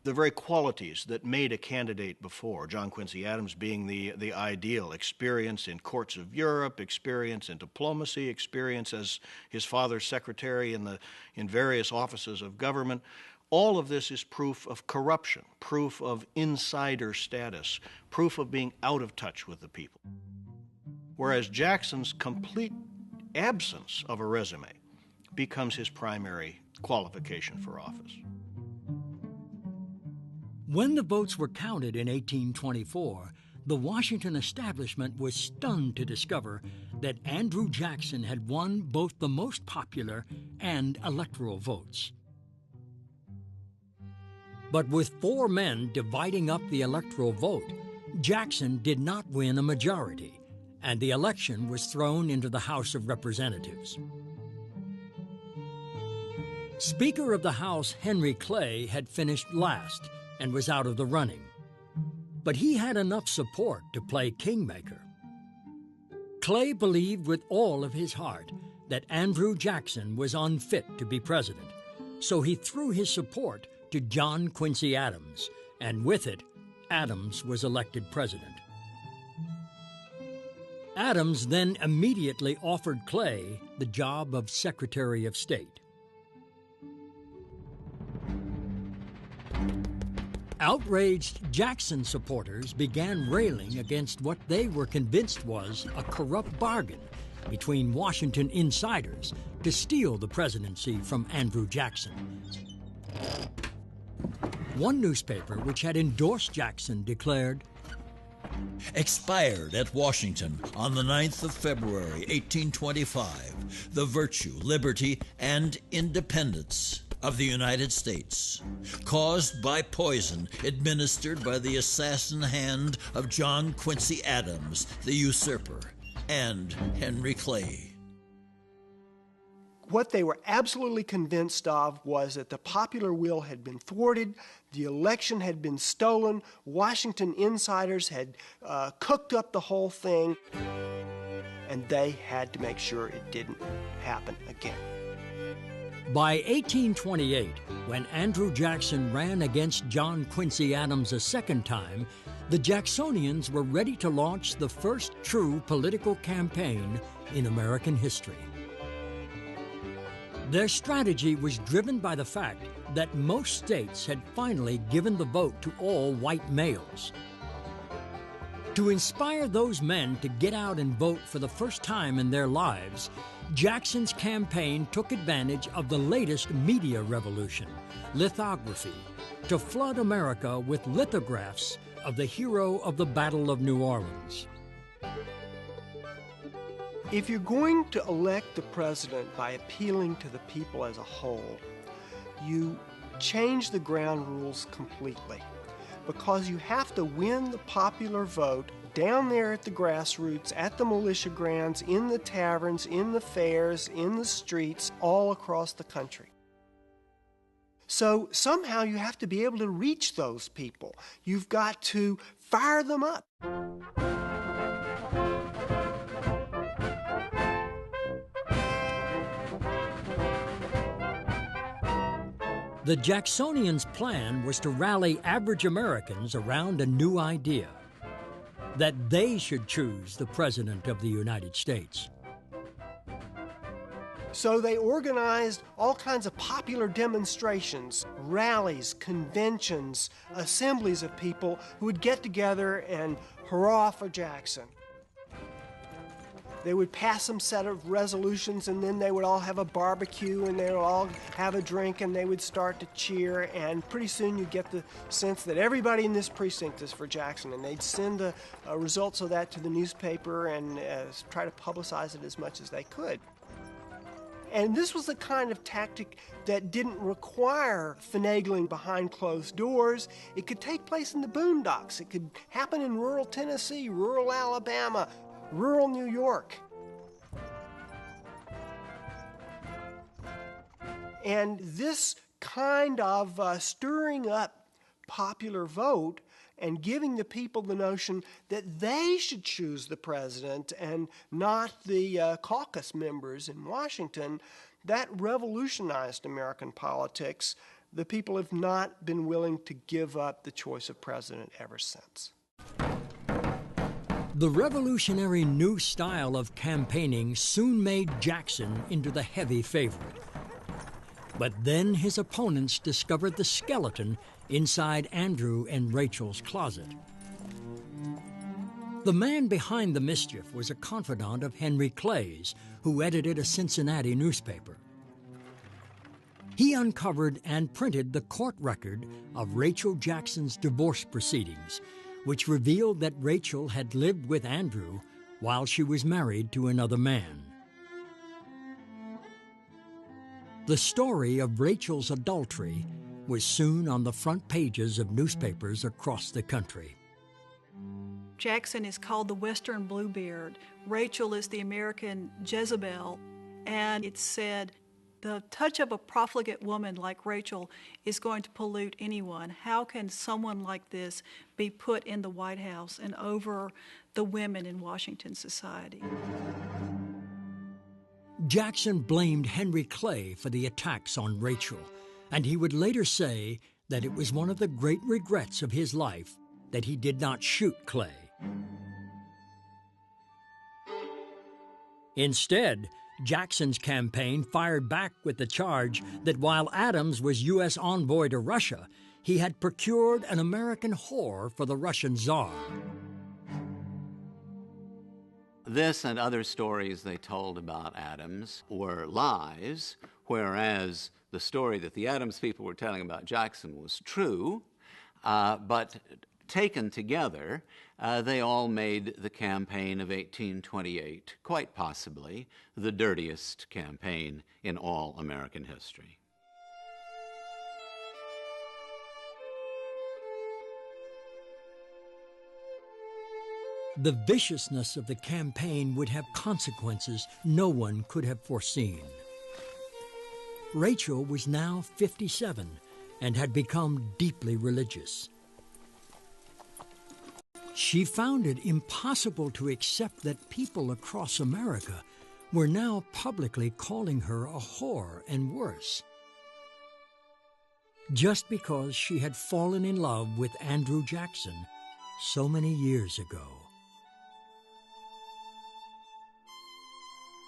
The very qualities that made a candidate before, John Quincy Adams being the ideal: experience in courts of Europe, experience in diplomacy, experience as his father's secretary in various offices of government. All of this is proof of corruption, proof of insider status, proof of being out of touch with the people. Whereas Jackson's complete absence of a resume becomes his primary qualification for office. When the votes were counted in 1824, the Washington establishment was stunned to discover that Andrew Jackson had won both the most popular and electoral votes. But with 4 men dividing up the electoral vote, Jackson did not win a majority, and the election was thrown into the House of Representatives. Speaker of the House Henry Clay had finished last and was out of the running, but he had enough support to play kingmaker. Clay believed with all of his heart that Andrew Jackson was unfit to be president, so he threw his support to John Quincy Adams, and with it, Adams was elected president. Adams then immediately offered Clay the job of Secretary of State. Outraged Jackson supporters began railing against what they were convinced was a corrupt bargain between Washington insiders to steal the presidency from Andrew Jackson. One newspaper, which had endorsed Jackson, declared, "Expired at Washington on the 9th of February, 1825, the virtue, liberty, and independence of the United States, caused by poison administered by the assassin hand of John Quincy Adams, the usurper, and Henry Clay. What they were absolutely convinced of was that the popular will had been thwarted, the election had been stolen, Washington insiders had cooked up the whole thing, and they had to make sure it didn't happen again. By 1828, when Andrew Jackson ran against John Quincy Adams a second time, the Jacksonians were ready to launch the first true political campaign in American history. Their strategy was driven by the fact that most states had finally given the vote to all white males. To inspire those men to get out and vote for the first time in their lives, Jackson's campaign took advantage of the latest media revolution, lithography, to flood America with lithographs of the hero of the Battle of New Orleans. If you're going to elect the president by appealing to the people as a whole, you change the ground rules completely, because you have to win the popular vote down there at the grassroots, at the militia grounds, in the taverns, in the fairs, in the streets, all across the country. So somehow you have to be able to reach those people. You've got to fire them up. The Jacksonians' plan was to rally average Americans around a new idea, that they should choose the President of the United States. So they organized all kinds of popular demonstrations, rallies, conventions, assemblies of people who would get together and hurrah for Jackson. They would pass some set of resolutions, and then they would all have a barbecue, and they would all have a drink, and they would start to cheer, and pretty soon you get the sense that everybody in this precinct is for Jackson, and they'd send the results of that to the newspaper and try to publicize it as much as they could. And this was the kind of tactic that didn't require finagling behind closed doors. It could take place in the boondocks. It could happen in rural Tennessee, rural Alabama, rural New York. And this kind of stirring up popular vote and giving the people the notion that they should choose the president and not the caucus members in Washington, that revolutionized American politics. The people have not been willing to give up the choice of president ever since. The revolutionary new style of campaigning soon made Jackson into the heavy favorite. But then his opponents discovered the skeleton inside Andrew and Rachel's closet. The man behind the mischief was a confidant of Henry Clay's, who edited a Cincinnati newspaper. He uncovered and printed the court record of Rachel Jackson's divorce proceedings, which revealed that Rachel had lived with Andrew while she was married to another man. The story of Rachel's adultery was soon on the front pages of newspapers across the country. Jackson is called the Western Bluebeard. Rachel is the American Jezebel. And it's said, the touch of a profligate woman like Rachel is going to pollute anyone. How can someone like this be put in the White House and over the women in Washington society? Jackson blamed Henry Clay for the attacks on Rachel, and he would later say that it was one of the great regrets of his life that he did not shoot Clay. Instead, Jackson's campaign fired back with the charge that while Adams was U.S. envoy to Russia, he had procured an American whore for the Russian Tsar. This and other stories they told about Adams were lies, whereas the story that the Adams people were telling about Jackson was true, but taken together, they all made the campaign of 1828, quite possibly, the dirtiest campaign in all American history. The viciousness of the campaign would have consequences no one could have foreseen. Rachel was now 57 and had become deeply religious. She found it impossible to accept that people across America were now publicly calling her a whore and worse, just because she had fallen in love with Andrew Jackson so many years ago.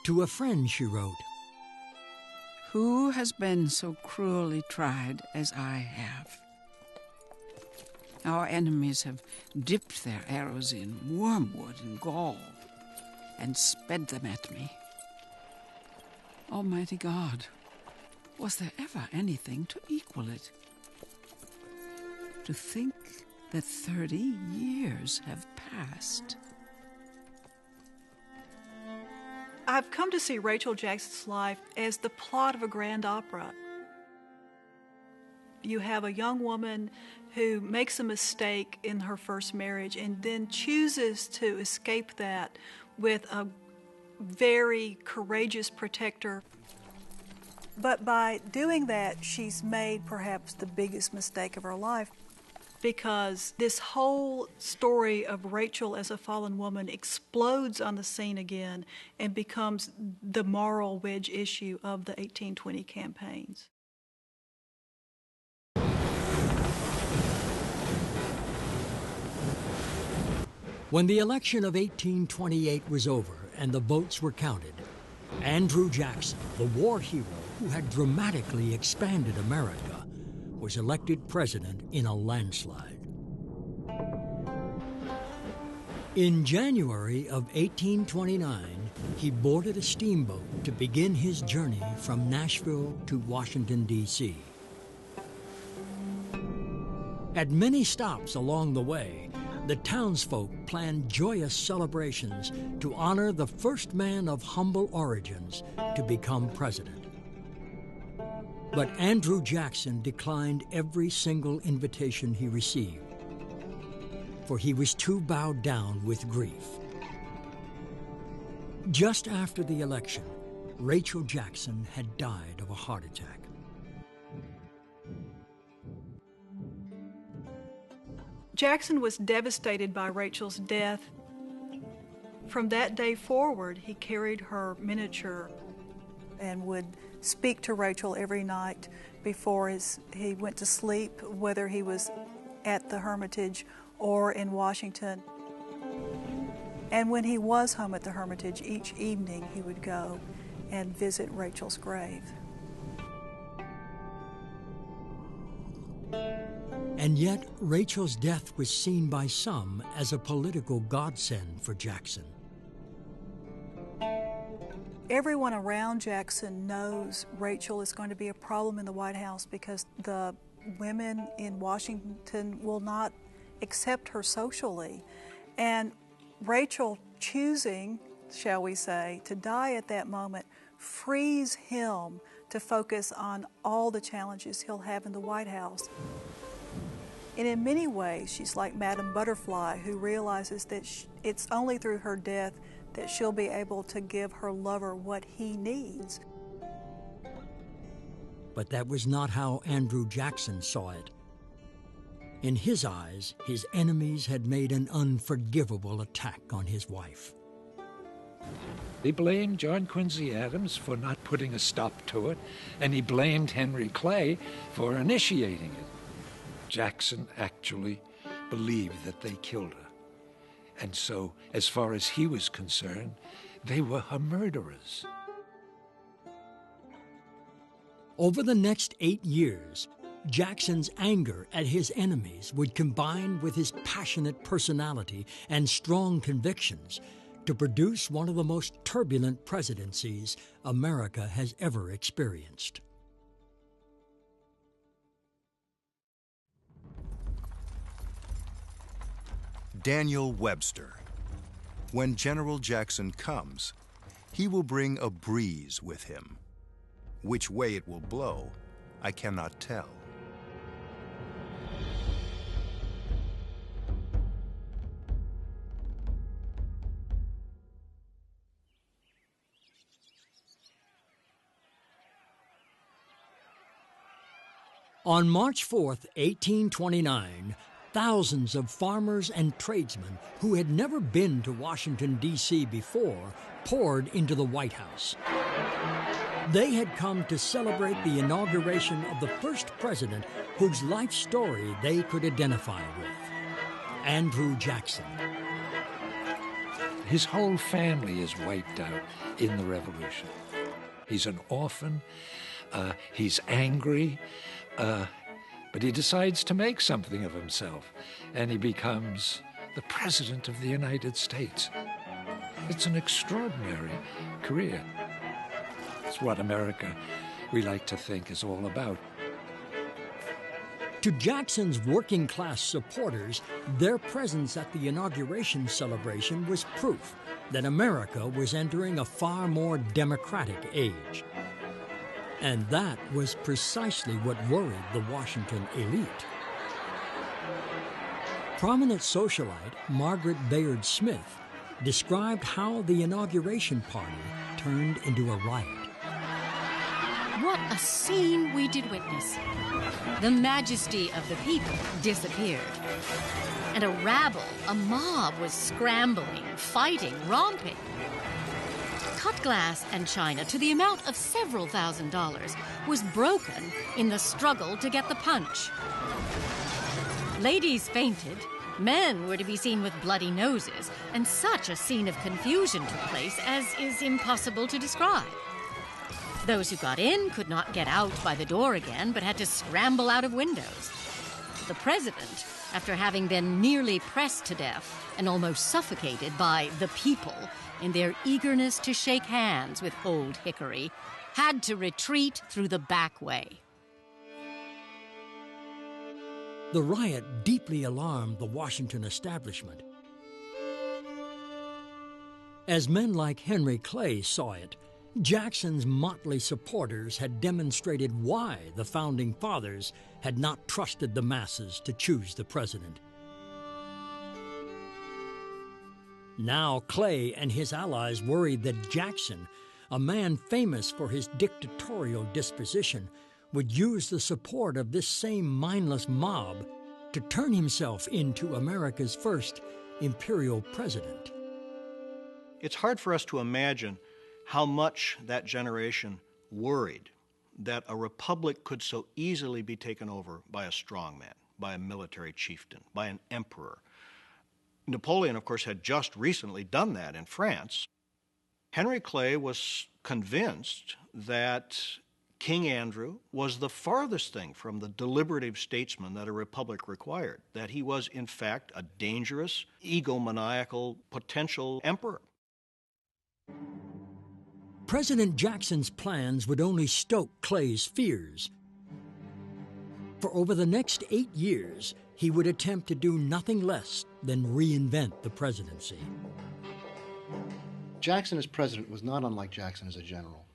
To a friend she wrote, "Who has been so cruelly tried as I have? Our enemies have dipped their arrows in wormwood and gall and sped them at me. Almighty God, was there ever anything to equal it? To think that 30 years have passed." I've come to see Rachel Jackson's life as the plot of a grand opera. You have a young woman who makes a mistake in her first marriage and then chooses to escape that with a very courageous protector. But by doing that, she's made perhaps the biggest mistake of her life, because this whole story of Rachel as a fallen woman explodes on the scene again and becomes the moral wedge issue of the 1820 campaigns. When the election of 1828 was over and the votes were counted, Andrew Jackson, the war hero who had dramatically expanded America, was elected president in a landslide. In January of 1829, he boarded a steamboat to begin his journey from Nashville to Washington, D.C. At many stops along the way, the townsfolk planned joyous celebrations to honor the first man of humble origins to become president. But Andrew Jackson declined every single invitation he received, for he was too bowed down with grief. Just after the election, Rachel Jackson had died of a heart attack. Jackson was devastated by Rachel's death. From that day forward, he carried her miniature and would speak to Rachel every night before he went to sleep, whether he was at the Hermitage or in Washington. And when he was home at the Hermitage, each evening he would go and visit Rachel's grave. And yet, Rachel's death was seen by some as a political godsend for Jackson. Everyone around Jackson knows Rachel is going to be a problem in the White House because the women in Washington will not accept her socially. And Rachel choosing, shall we say, to die at that moment frees him to focus on all the challenges he'll have in the White House. And in many ways, she's like Madame Butterfly, who realizes that it's only through her death that she'll be able to give her lover what he needs. But that was not how Andrew Jackson saw it. In his eyes, his enemies had made an unforgivable attack on his wife. He blamed John Quincy Adams for not putting a stop to it, and he blamed Henry Clay for initiating it. Jackson actually believed that they killed her. And so, as far as he was concerned, they were her murderers. Over the next 8 years, Jackson's anger at his enemies would combine with his passionate personality and strong convictions to produce one of the most turbulent presidencies America has ever experienced. Daniel Webster. When General Jackson comes, he will bring a breeze with him. Which way it will blow, I cannot tell. On March 4th, 1829, thousands of farmers and tradesmen who had never been to Washington, D.C. before poured into the White House. They had come to celebrate the inauguration of the first president whose life story they could identify with, Andrew Jackson. His whole family is wiped out in the Revolution. He's an orphan, he's angry, but he decides to make something of himself, and he becomes the President of the United States. It's an extraordinary career. It's what America, we like to think, is all about. To Jackson's working-class supporters, their presence at the inauguration celebration was proof that America was entering a far more democratic age. And that was precisely what worried the Washington elite. Prominent socialite Margaret Bayard Smith described how the inauguration party turned into a riot. What a scene we did witness. The majesty of the people disappeared. And a rabble, a mob, was scrambling, fighting, romping. Cut glass and china to the amount of several $1,000s was broken in the struggle to get the punch. Ladies fainted, men were to be seen with bloody noses, and such a scene of confusion took place as is impossible to describe. Those who got in could not get out by the door again, but had to scramble out of windows. The president, after having been nearly pressed to death and almost suffocated by the people in their eagerness to shake hands with Old Hickory, had to retreat through the back way. The riot deeply alarmed the Washington establishment. As men like Henry Clay saw it, Jackson's motley supporters had demonstrated why the Founding Fathers had not trusted the masses to choose the president. Now Clay and his allies worried that Jackson, a man famous for his dictatorial disposition, would use the support of this same mindless mob to turn himself into America's first imperial president. It's hard for us to imagine how much that generation worried that a republic could so easily be taken over by a strongman, by a military chieftain, by an emperor. Napoleon, of course, had just recently done that in France. Henry Clay was convinced that King Andrew was the farthest thing from the deliberative statesman that a republic required, that he was, in fact, a dangerous, egomaniacal, potential emperor. President Jackson's plans would only stoke Clay's fears. For over the next 8 years, he would attempt to do nothing less than reinvent the presidency. Jackson as president was not unlike Jackson as a general.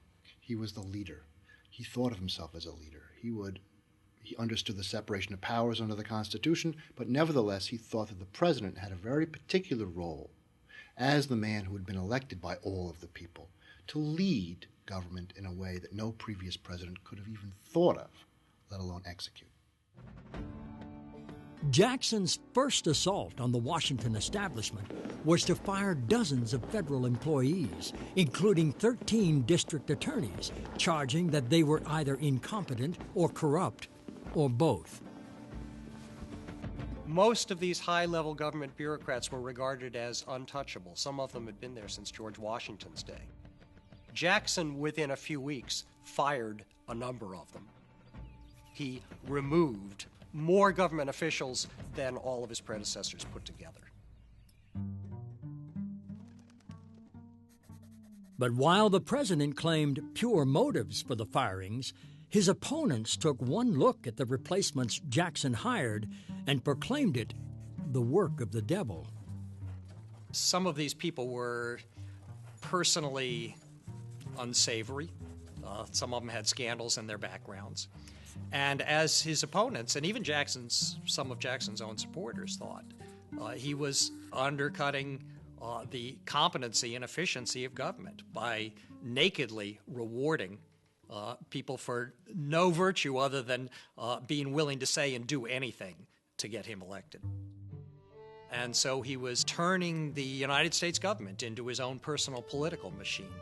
He was the leader. He thought of himself as a leader. He understood the separation of powers under the Constitution, but nevertheless he thought that the president had a very particular role as the man who had been elected by all of the people to lead government in a way that no previous president could have even thought of, let alone execute. Jackson's first assault on the Washington establishment was to fire dozens of federal employees, including 13 district attorneys, charging that they were either incompetent or corrupt, or both. Most of these high-level government bureaucrats were regarded as untouchable. Some of them had been there since George Washington's day. Jackson, within a few weeks, fired a number of them. He removed more government officials than all of his predecessors put together. But while the president claimed pure motives for the firings, his opponents took one look at the replacements Jackson hired and proclaimed it the work of the devil. Some of these people were personally unsavory. Some of them had scandals in their backgrounds. And as his opponents, and even some of Jackson's own supporters thought, he was undercutting the competency and efficiency of government by nakedly rewarding people for no virtue other than being willing to say and do anything to get him elected. And so he was turning the United States government into his own personal political machine.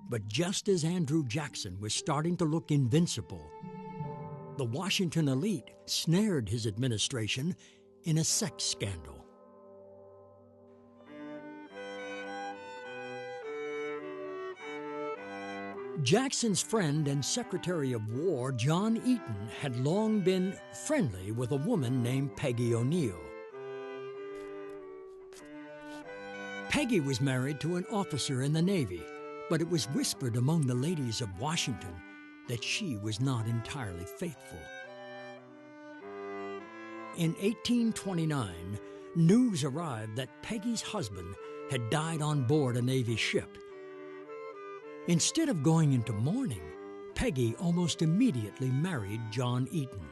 But just as Andrew Jackson was starting to look invincible, the Washington elite snared his administration in a sex scandal. Jackson's friend and Secretary of War, John Eaton, had long been friendly with a woman named Peggy O'Neill. Peggy was married to an officer in the Navy, but it was whispered among the ladies of Washington that she was not entirely faithful. In 1829, news arrived that Peggy's husband had died on board a Navy ship. Instead of going into mourning, Peggy almost immediately married John Eaton.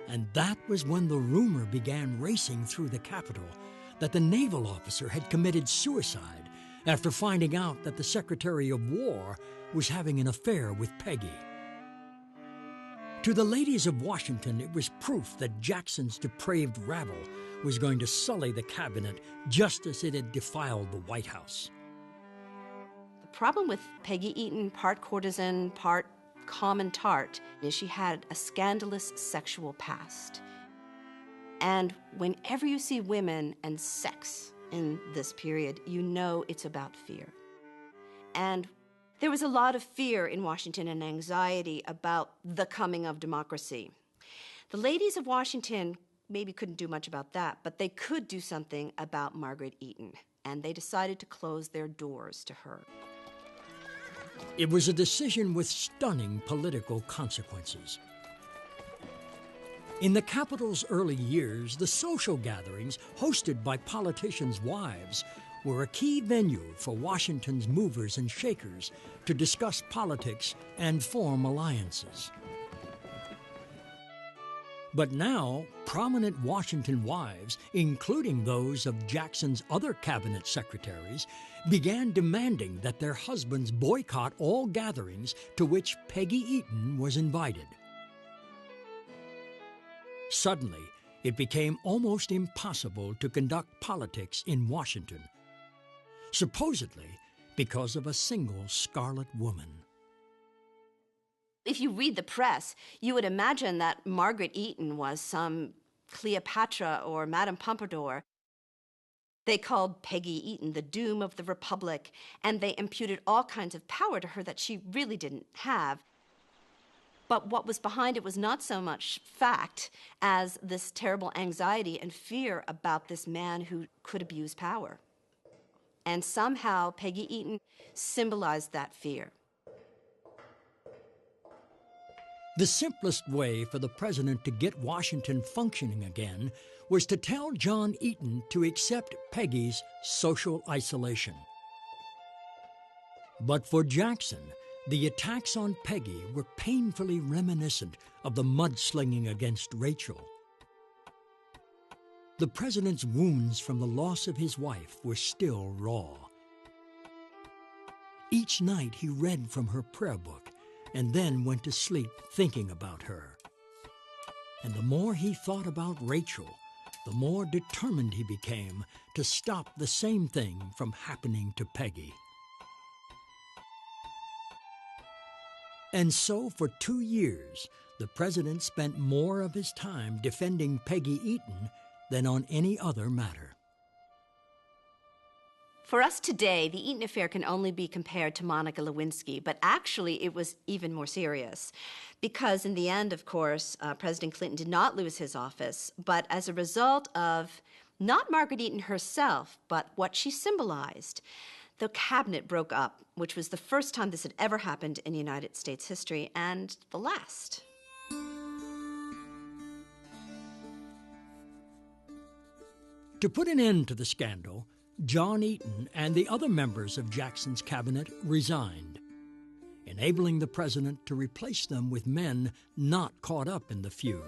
And that was when the rumor began racing through the Capitol that the naval officer had committed suicide after finding out that the Secretary of War was having an affair with Peggy. To the ladies of Washington, it was proof that Jackson's depraved rabble was going to sully the cabinet just as it had defiled the White House. The problem with Peggy Eaton, part courtesan, part common tart, is she had a scandalous sexual past. And whenever you see women and sex in this period, you know it's about fear. And there was a lot of fear in Washington and anxiety about the coming of democracy. The ladies of Washington maybe couldn't do much about that, but they could do something about Margaret Eaton, and they decided to close their doors to her. It was a decision with stunning political consequences. In the Capitol's early years, the social gatherings hosted by politicians' wives were a key venue for Washington's movers and shakers to discuss politics and form alliances. But now, prominent Washington wives, including those of Jackson's other cabinet secretaries, began demanding that their husbands boycott all gatherings to which Peggy Eaton was invited. Suddenly, it became almost impossible to conduct politics in Washington, supposedly because of a single Scarlet Woman. If you read the press, you would imagine that Margaret Eaton was some Cleopatra or Madame Pompadour. They called Peggy Eaton the doom of the Republic, and they imputed all kinds of power to her that she really didn't have. But what was behind it was not so much fact as this terrible anxiety and fear about this man who could abuse power. And somehow Peggy Eaton symbolized that fear. The simplest way for the president to get Washington functioning again was to tell John Eaton to accept Peggy's social isolation. But for Jackson, the attacks on Peggy were painfully reminiscent of the mudslinging against Rachel. The president's wounds from the loss of his wife were still raw. Each night he read from her prayer book and then went to sleep thinking about her. And the more he thought about Rachel, the more determined he became to stop the same thing from happening to Peggy. And so for 2 years, the president spent more of his time defending Peggy Eaton than on any other matter. For us today, the Eaton affair can only be compared to Monica Lewinsky, but actually it was even more serious. Because in the end, of course, President Clinton did not lose his office, but as a result of not Margaret Eaton herself, but what she symbolized, the cabinet broke up, which was the first time this had ever happened in United States history, and the last. To put an end to the scandal, John Eaton and the other members of Jackson's cabinet resigned, enabling the president to replace them with men not caught up in the feud.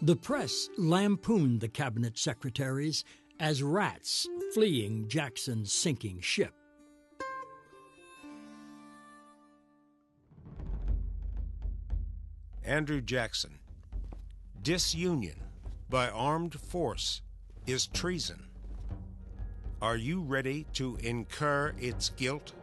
The press lampooned the cabinet secretaries as rats fleeing Jackson's sinking ship. Andrew Jackson. Disunion by armed force is treason. Are you ready to incur its guilt?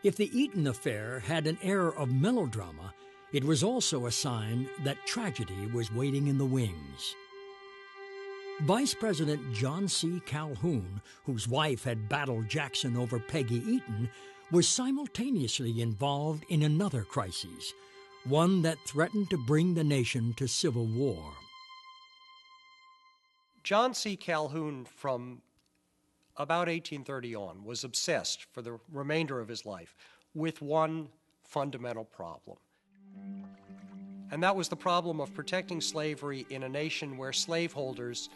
If the Eaton affair had an air of melodrama, it was also a sign that tragedy was waiting in the wings. Vice President John C. Calhoun, whose wife had battled Jackson over Peggy Eaton, was simultaneously involved in another crisis, one that threatened to bring the nation to civil war. John C. Calhoun, from about 1830 on, was obsessed for the remainder of his life with one fundamental problem. And that was the problem of protecting slavery in a nation where slaveholders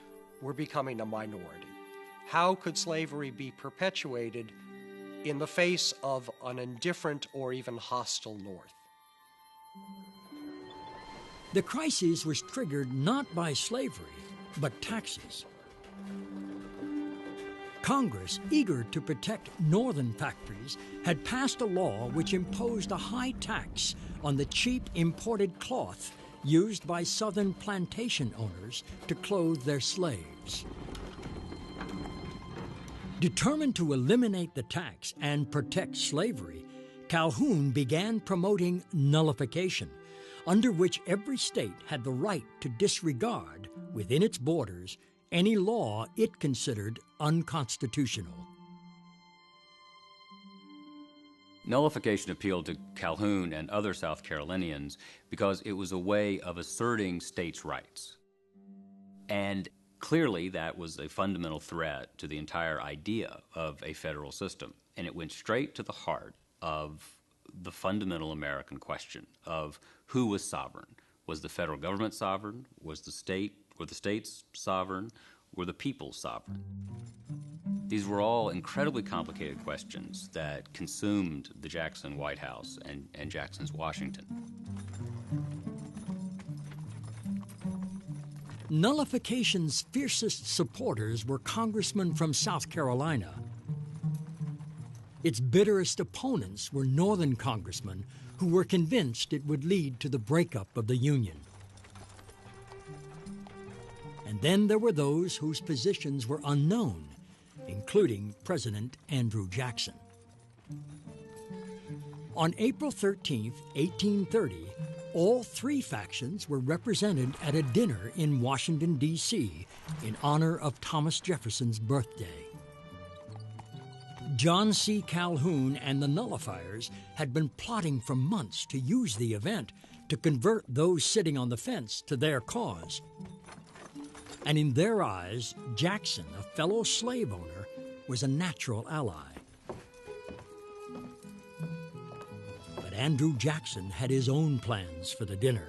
were becoming a minority. How could slavery be perpetuated in the face of an indifferent or even hostile North? The crisis was triggered not by slavery, but taxes. Congress, eager to protect northern factories, had passed a law which imposed a high tax on the cheap imported cloth used by southern plantation owners to clothe their slaves. Determined to eliminate the tax and protect slavery, Calhoun began promoting nullification, under which every state had the right to disregard, within its borders, any law it considered unconstitutional. Nullification appealed to Calhoun and other South Carolinians because it was a way of asserting states' rights. And clearly that was a fundamental threat to the entire idea of a federal system. And it went straight to the heart of the fundamental American question of who was sovereign. Was the federal government sovereign? Were the states sovereign? Were the people sovereign? These were all incredibly complicated questions that consumed the Jackson White House and Jackson's Washington. Nullification's fiercest supporters were congressmen from South Carolina. Its bitterest opponents were northern congressmen who were convinced it would lead to the breakup of the Union. And then there were those whose positions were unknown, including President Andrew Jackson. On April 13, 1830, all three factions were represented at a dinner in Washington, D.C., in honor of Thomas Jefferson's birthday. John C. Calhoun and the nullifiers had been plotting for months to use the event to convert those sitting on the fence to their cause. And in their eyes, Jackson, a fellow slave owner, was a natural ally. But Andrew Jackson had his own plans for the dinner.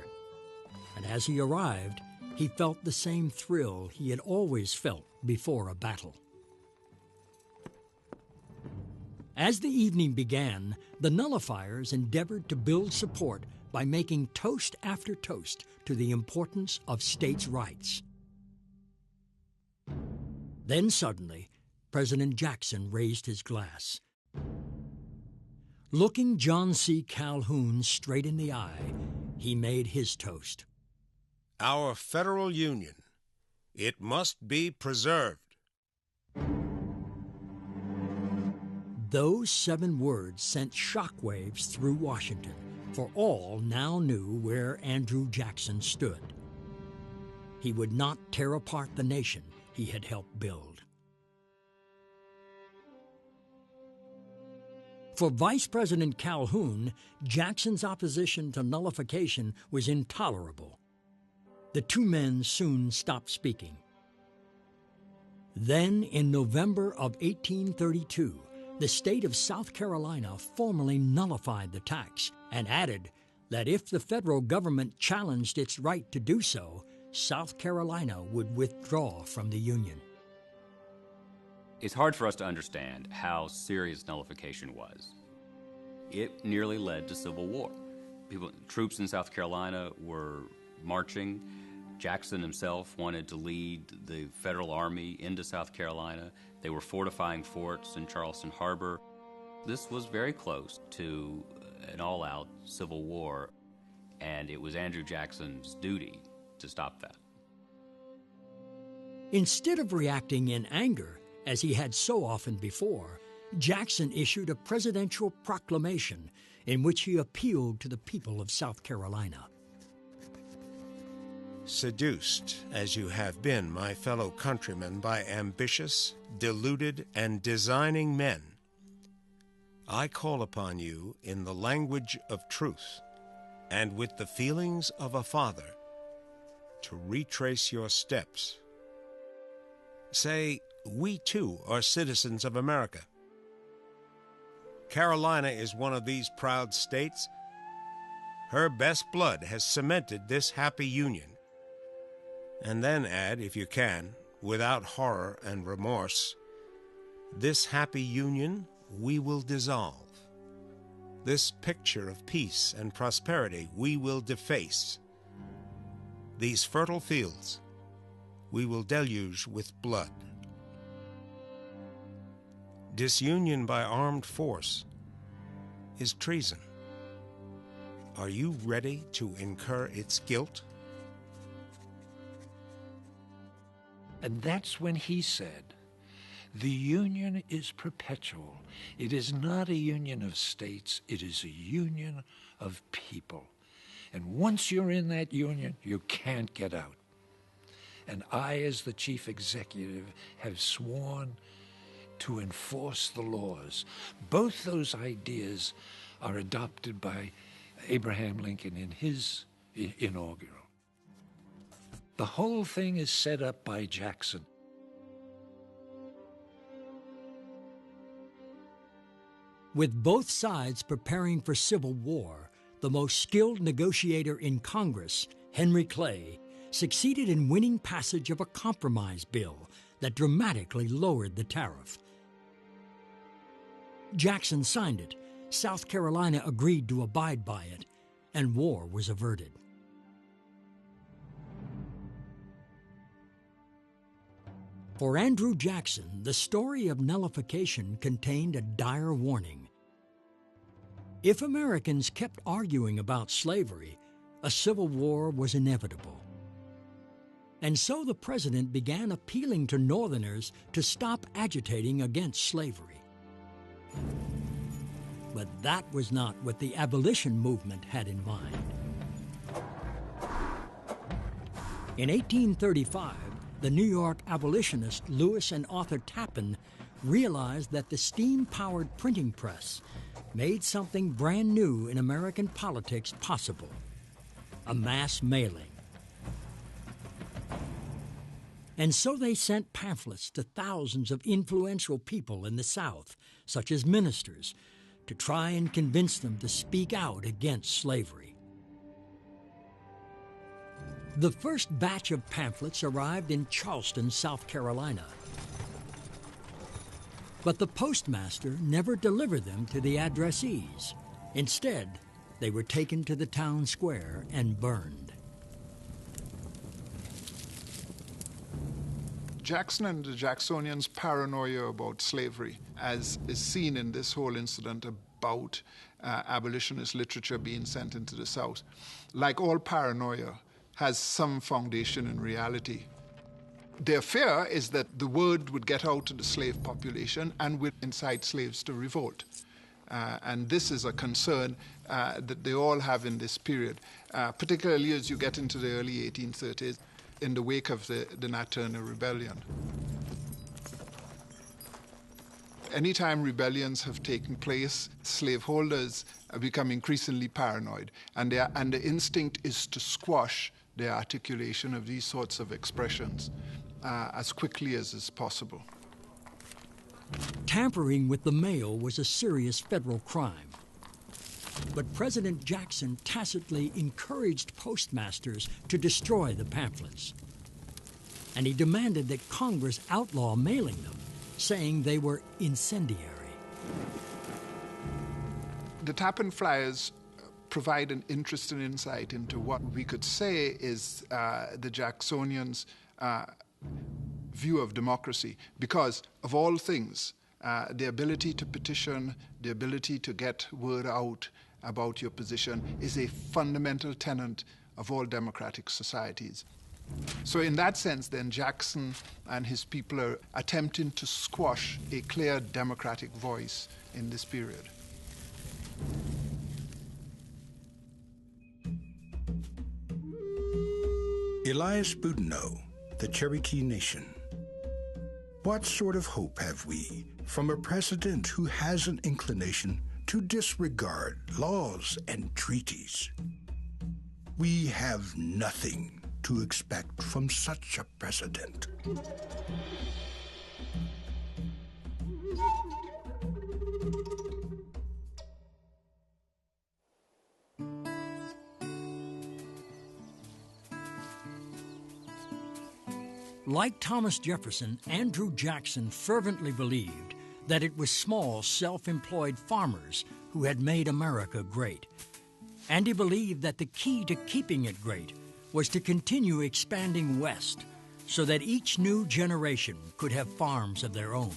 And as he arrived, he felt the same thrill he had always felt before a battle. As the evening began, the nullifiers endeavored to build support by making toast after toast to the importance of states' rights. Then suddenly, President Jackson raised his glass. Looking John C. Calhoun straight in the eye, he made his toast. Our federal union, it must be preserved. Those 7 words sent shockwaves through Washington, for all now knew where Andrew Jackson stood. He would not tear apart the nation he had helped build. For Vice President Calhoun, Jackson's opposition to nullification was intolerable. The two men soon stopped speaking. Then, in November of 1832, the state of South Carolina formally nullified the tax and added that if the federal government challenged its right to do so, South Carolina would withdraw from the Union. It's hard for us to understand how serious nullification was. It nearly led to civil war. Troops in South Carolina were marching. Jackson himself wanted to lead the Federal Army into South Carolina. They were fortifying forts in Charleston Harbor. This was very close to an all-out civil war, and it was Andrew Jackson's duty to stop that. Instead of reacting in anger, as he had so often before, Jackson issued a presidential proclamation in which he appealed to the people of South Carolina. Seduced as you have been, my fellow countrymen, by ambitious, deluded, and designing men, I call upon you in the language of truth and with the feelings of a father to retrace your steps. Say, we too are citizens of America. Carolina is one of these proud states. Her best blood has cemented this happy union. And then add, if you can, without horror and remorse, this happy union we will dissolve. This picture of peace and prosperity we will deface. These fertile fields we will deluge with blood. Disunion by armed force is treason. Are you ready to incur its guilt? And that's when he said, the union is perpetual. It is not a union of states. It is a union of people. And once you're in that union, you can't get out. And I, as the chief executive, have sworn to enforce the laws. Both those ideas are adopted by Abraham Lincoln in his inaugural. The whole thing is set up by Jackson. With both sides preparing for civil war, the most skilled negotiator in Congress, Henry Clay, succeeded in winning passage of a compromise bill that dramatically lowered the tariff. Jackson signed it, South Carolina agreed to abide by it, and war was averted. For Andrew Jackson, the story of nullification contained a dire warning. If Americans kept arguing about slavery, a civil war was inevitable. And so the president began appealing to Northerners to stop agitating against slavery. But that was not what the abolition movement had in mind. In 1835, the New York abolitionist Lewis and Arthur Tappan realized that the steam-powered printing press made something brand new in American politics possible: a mass mailing. And so they sent pamphlets to thousands of influential people in the South, such as ministers, to try and convince them to speak out against slavery. The first batch of pamphlets arrived in Charleston, South Carolina. But the postmaster never delivered them to the addressees. Instead, they were taken to the town square and burned. Jackson and the Jacksonians' paranoia about slavery, as is seen in this whole incident about abolitionist literature being sent into the South, like all paranoia, has some foundation in reality. Their fear is that the word would get out to the slave population and would incite slaves to revolt. And this is a concern that they all have in this period, particularly as you get into the early 1830s in the wake of the Nat Turner Rebellion. Anytime rebellions have taken place, slaveholders become increasingly paranoid, and the instinct is to squash the articulation of these sorts of expressions as quickly as is possible. Tampering with the mail was a serious federal crime. But President Jackson tacitly encouraged postmasters to destroy the pamphlets. And he demanded that Congress outlaw mailing them, saying they were incendiary. The Tappan Flyers provide an interesting insight into what we could say is the Jacksonians' view of democracy, because of all things, the ability to petition, the ability to get word out about your position is a fundamental tenet of all democratic societies. So in that sense, then, Jackson and his people are attempting to squash a clear democratic voice in this period. Elias Boudinot, the Cherokee Nation. What sort of hope have we from a president who has an inclination to disregard laws and treaties? We have nothing to expect from such a president. Like Thomas Jefferson, Andrew Jackson fervently believed that it was small, self-employed farmers who had made America great. And he believed that the key to keeping it great was to continue expanding west so that each new generation could have farms of their own.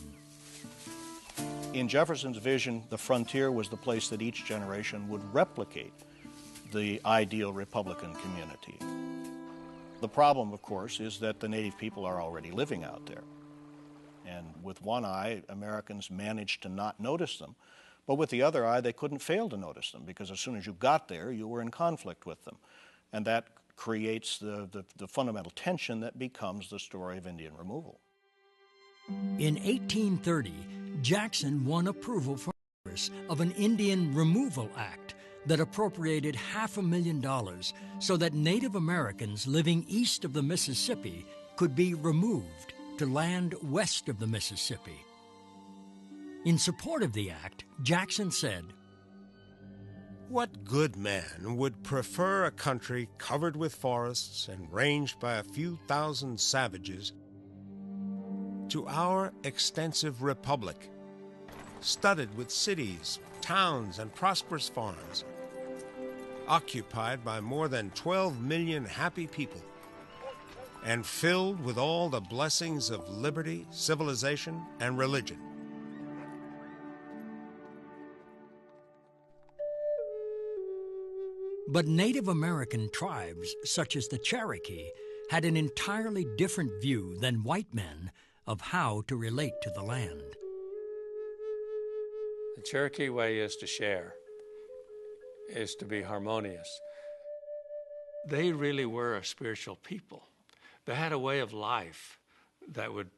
In Jefferson's vision, the frontier was the place that each generation would replicate the ideal Republican community. The problem, of course, is that the native people are already living out there. And with one eye, Americans managed to not notice them. But with the other eye, they couldn't fail to notice them, because as soon as you got there, you were in conflict with them. And that creates the fundamental tension that becomes the story of Indian removal. In 1830, Jackson won approval from Congress of an Indian Removal Act that appropriated $500,000 so that Native Americans living east of the Mississippi could be removed to land west of the Mississippi. In support of the act, Jackson said, "What good man would prefer a country covered with forests and ranged by a few thousand savages to our extensive republic, studded with cities, towns, and prosperous farms, occupied by more than 12 million happy people, and filled with all the blessings of liberty, civilization, and religion?" But Native American tribes, such as the Cherokee, had an entirely different view than white men of how to relate to the land. The Cherokee way is to share, is to be harmonious. They really were a spiritual people. They had a way of life that would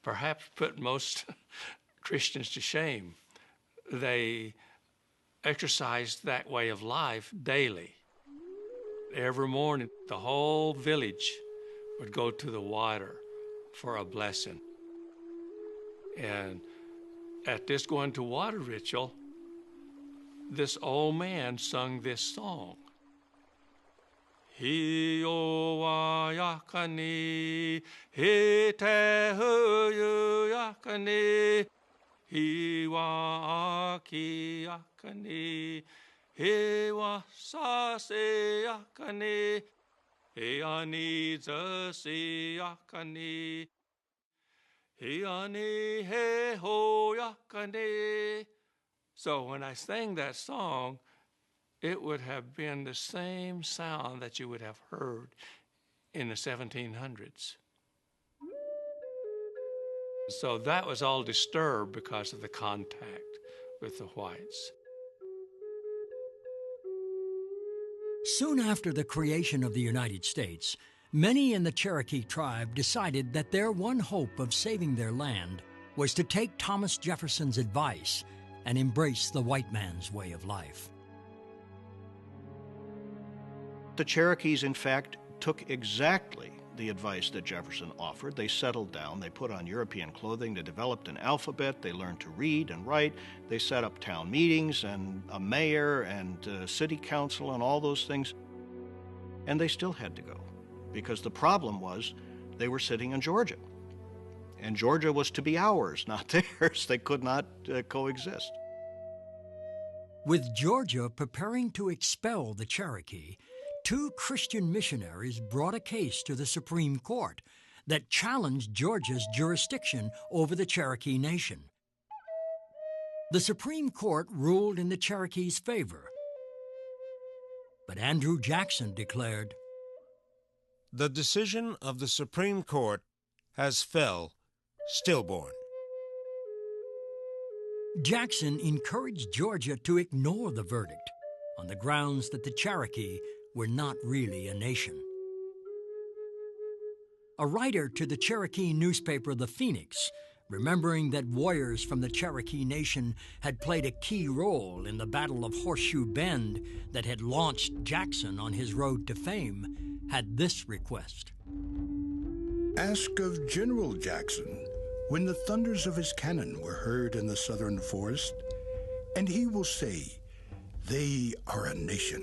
perhaps put most Christians to shame. They exercised that way of life daily. Every morning, the whole village would go to the water for a blessing. And at this going to water ritual, this old man sung this song. Hi-o-wa yakani, hi-te-hu-yu yakani, hi-wa-aki yakani, hi-wa-sa-se yakani, hi-ani-za-si yakani, hi-ani-he-ho yakani. So when I sang that song, it would have been the same sound that you would have heard in the 1700s. So that was all disturbed because of the contact with the whites. Soon after the creation of the United States, many in the Cherokee tribe decided that their one hope of saving their land was to take Thomas Jefferson's advice and embrace the white man's way of life. The Cherokees, in fact, took exactly the advice that Jefferson offered. They settled down, they put on European clothing, they developed an alphabet, they learned to read and write, they set up town meetings and a mayor and city council and all those things. And they still had to go, because the problem was they were sitting in Georgia. and Georgia was to be ours, not theirs. They could not coexist. With Georgia preparing to expel the Cherokee, 2 Christian missionaries brought a case to the Supreme Court that challenged Georgia's jurisdiction over the Cherokee Nation. The Supreme Court ruled in the Cherokees' favor, but Andrew Jackson declared, "The decision of the Supreme Court has fell stillborn." Jackson encouraged Georgia to ignore the verdict on the grounds that the Cherokee were not really a nation. A writer to the Cherokee newspaper The Phoenix, remembering that warriors from the Cherokee Nation had played a key role in the Battle of Horseshoe Bend that had launched Jackson on his road to fame, had this request. Ask of General Jackson when the thunders of his cannon were heard in the southern forest, and he will say, they are a nation.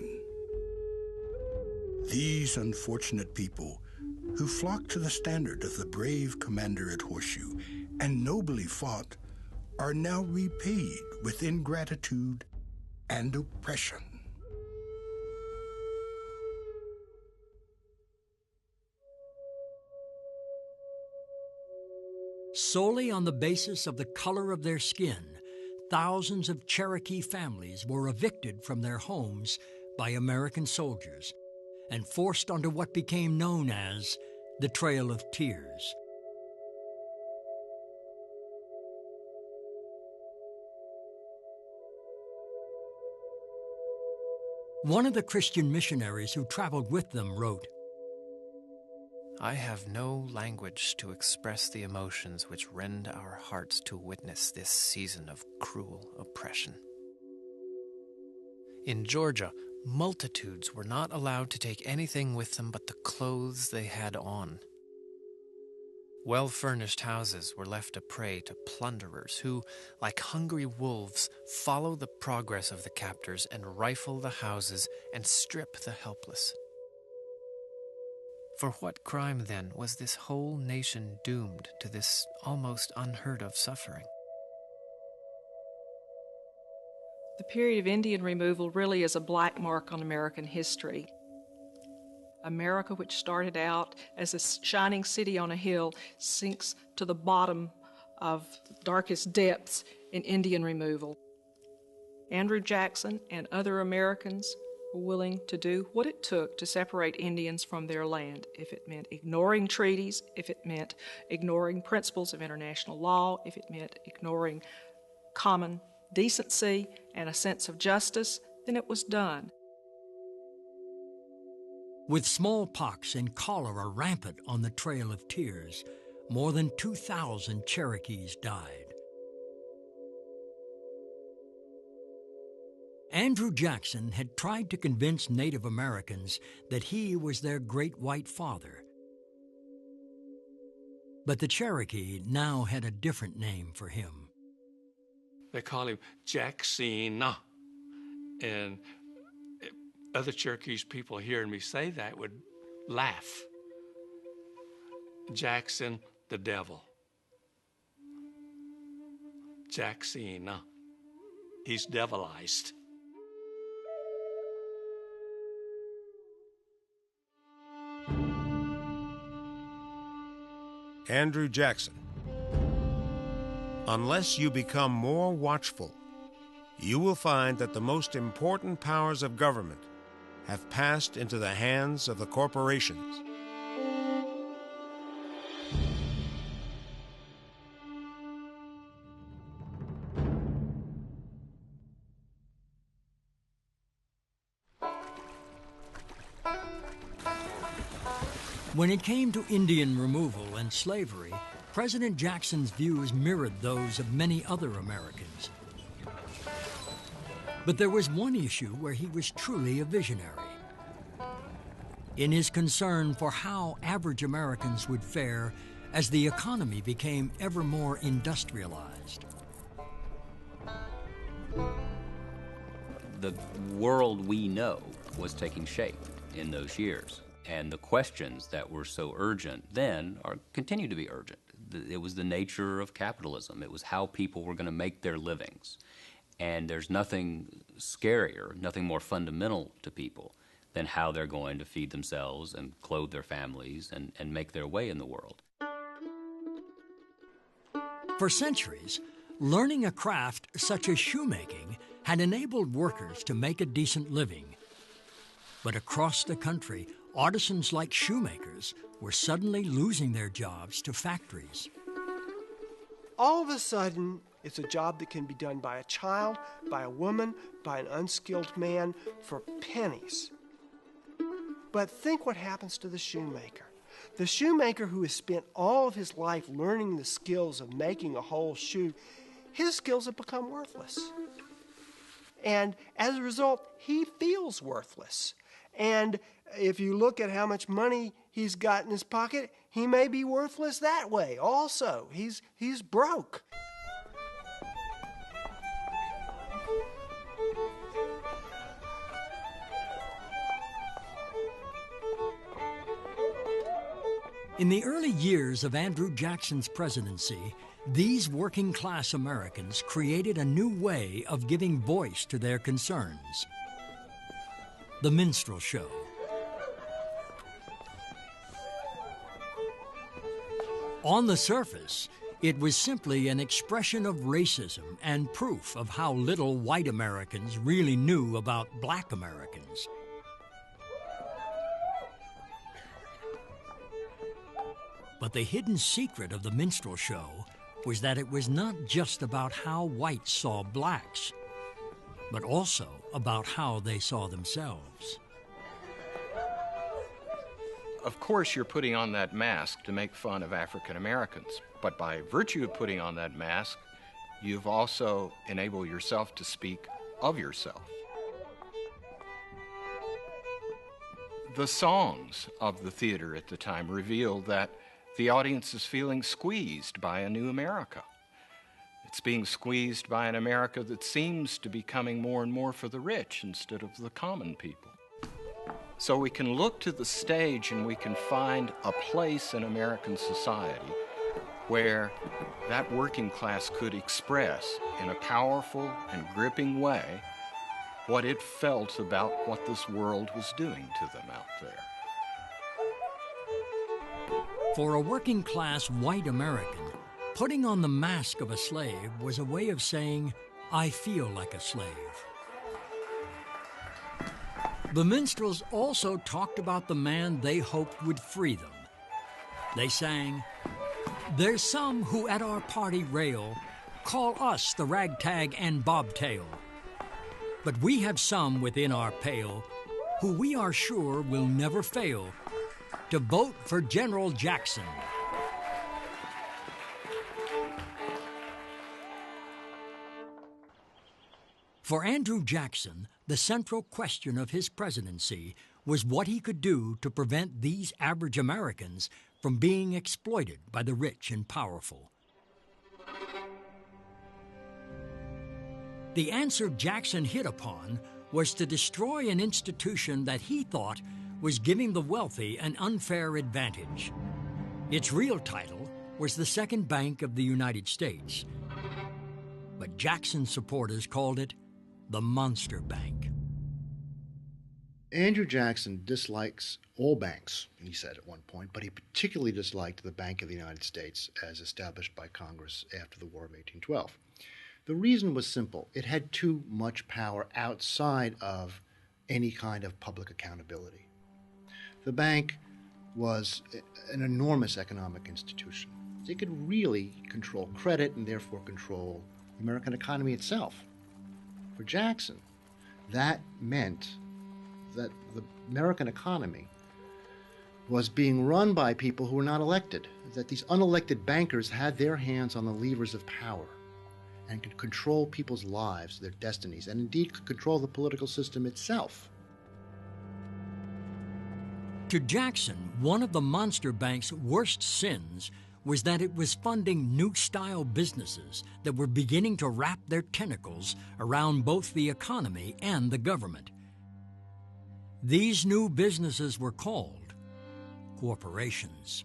These unfortunate people who flocked to the standard of the brave commander at Horseshoe and nobly fought are now repaid with ingratitude and oppression. Solely on the basis of the color of their skin, thousands of Cherokee families were evicted from their homes by American soldiers and forced onto what became known as the Trail of Tears. One of the Christian missionaries who traveled with them wrote, "I have no language to express the emotions which rend our hearts to witness this season of cruel oppression. In Georgia, multitudes were not allowed to take anything with them but the clothes they had on. Well-furnished houses were left a prey to plunderers who, like hungry wolves, follow the progress of the captors and rifle the houses and strip the helpless. For what crime, then, was this whole nation doomed to this almost unheard-of suffering?" The period of Indian removal really is a black mark on American history. America, which started out as a shining city on a hill, sinks to the bottom of darkest depths in Indian removal. Andrew Jackson and other Americans were willing to do what it took to separate Indians from their land, if it meant ignoring treaties, if it meant ignoring principles of international law, if it meant ignoring common decency and a sense of justice, then it was done. With smallpox and cholera rampant on the Trail of Tears, more than 2,000 Cherokees died. Andrew Jackson had tried to convince Native Americans that he was their great white father. But the Cherokee now had a different name for him. They call him Jackson, and other Cherokees people hearing me say that would laugh. Jackson, the devil. Jackson, he's devilized. Andrew Jackson. Unless you become more watchful, you will find that the most important powers of government have passed into the hands of the corporations. When it came to Indian removal and slavery, President Jackson's views mirrored those of many other Americans. But there was one issue where he was truly a visionary. In his concern for how average Americans would fare as the economy became ever more industrialized. The world we know was taking shape in those years. And the questions that were so urgent then continue to be urgent. It was the nature of capitalism. It was how people were going to make their livings. And there's nothing scarier, nothing more fundamental to people than how they're going to feed themselves and clothe their families and make their way in the world. For centuries, learning a craft such as shoemaking had enabled workers to make a decent living. But across the country, artisans like shoemakers were suddenly losing their jobs to factories. All of a sudden, it's a job that can be done by a child, by a woman, by an unskilled man for pennies. But think what happens to the shoemaker. The shoemaker who has spent all of his life learning the skills of making a whole shoe, his skills have become worthless. And as a result, he feels worthless. And if you look at how much money he's got in his pocket, he may be worthless that way also. He's broke. In the early years of Andrew Jackson's presidency, these working-class Americans created a new way of giving voice to their concerns: the minstrel show. On the surface, it was simply an expression of racism and proof of how little white Americans really knew about black Americans. But the hidden secret of the minstrel show was that it was not just about how whites saw blacks, but also about how they saw themselves. Of course, you're putting on that mask to make fun of African Americans, but by virtue of putting on that mask, you've also enabled yourself to speak of yourself. The songs of the theater at the time revealed that the audience is feeling squeezed by a new America. It's being squeezed by an America that seems to be coming more and more for the rich instead of the common people. So we can look to the stage and we can find a place in American society where that working class could express in a powerful and gripping way what it felt about what this world was doing to them out there. For a working-class white American, putting on the mask of a slave was a way of saying, "I feel like a slave." The minstrels also talked about the man they hoped would free them. They sang, "There's some who at our party rail, call us the ragtag and bobtail. But we have some within our pale who we are sure will never fail to vote for General Jackson." For Andrew Jackson, the central question of his presidency was what he could do to prevent these average Americans from being exploited by the rich and powerful. The answer Jackson hit upon was to destroy an institution that he thought was giving the wealthy an unfair advantage. Its real title was the Second Bank of the United States, but Jackson's supporters called it the Monster Bank. Andrew Jackson dislikes all banks, he said at one point, but he particularly disliked the Bank of the United States as established by Congress after the War of 1812. The reason was simple. It had too much power outside of any kind of public accountability. The bank was an enormous economic institution. It could really control credit and therefore control the American economy itself. For Jackson, that meant that the American economy was being run by people who were not elected, that these unelected bankers had their hands on the levers of power and could control people's lives, their destinies, and indeed could control the political system itself. To Jackson, one of the Monster Bank's worst sins was that it was funding new-style businesses that were beginning to wrap their tentacles around both the economy and the government. These new businesses were called corporations.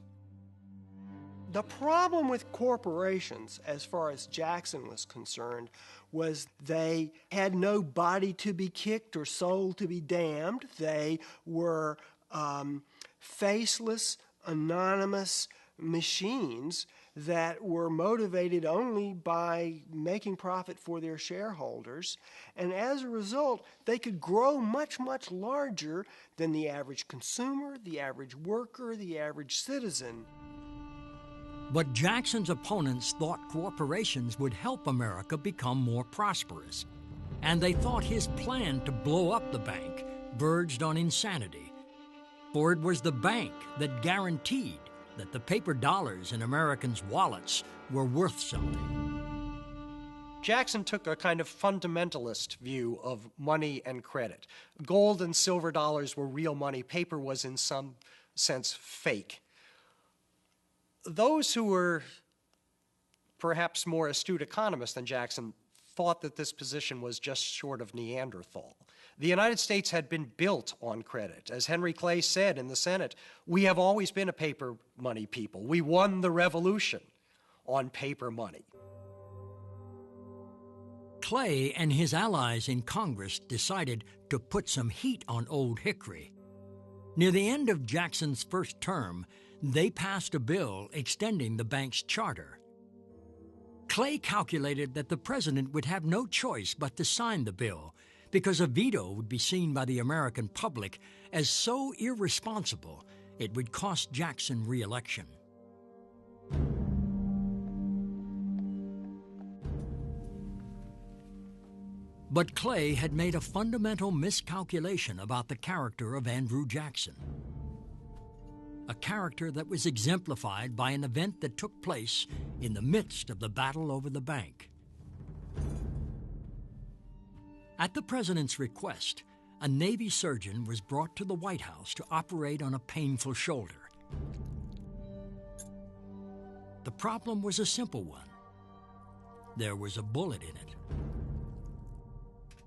The problem with corporations, as far as Jackson was concerned, was they had no body to be kicked or soul to be damned. They were faceless, anonymous machines that were motivated only by making profit for their shareholders. And as a result, they could grow much, much larger than the average consumer, the average worker, the average citizen. But Jackson's opponents thought corporations would help America become more prosperous, and they thought his plan to blow up the bank verged on insanity. For it was the bank that guaranteed that the paper dollars in Americans' wallets were worth something. Jackson took a kind of fundamentalist view of money and credit. Gold and silver dollars were real money. Paper was in some sense fake. Those who were perhaps more astute economists than Jackson thought that this position was just short of Neanderthal. The United States had been built on credit. As Henry Clay said in the Senate, we have always been a paper money people. We won the revolution on paper money. Clay and his allies in Congress decided to put some heat on Old Hickory. Near the end of Jackson's first term, they passed a bill extending the bank's charter. Clay calculated that the president would have no choice but to sign the bill, because a veto would be seen by the American public as so irresponsible it would cost Jackson re-election. But Clay had made a fundamental miscalculation about the character of Andrew Jackson. A character that was exemplified by an event that took place in the midst of the battle over the bank. At the president's request, a Navy surgeon was brought to the White House to operate on a painful shoulder. The problem was a simple one. There was a bullet in it.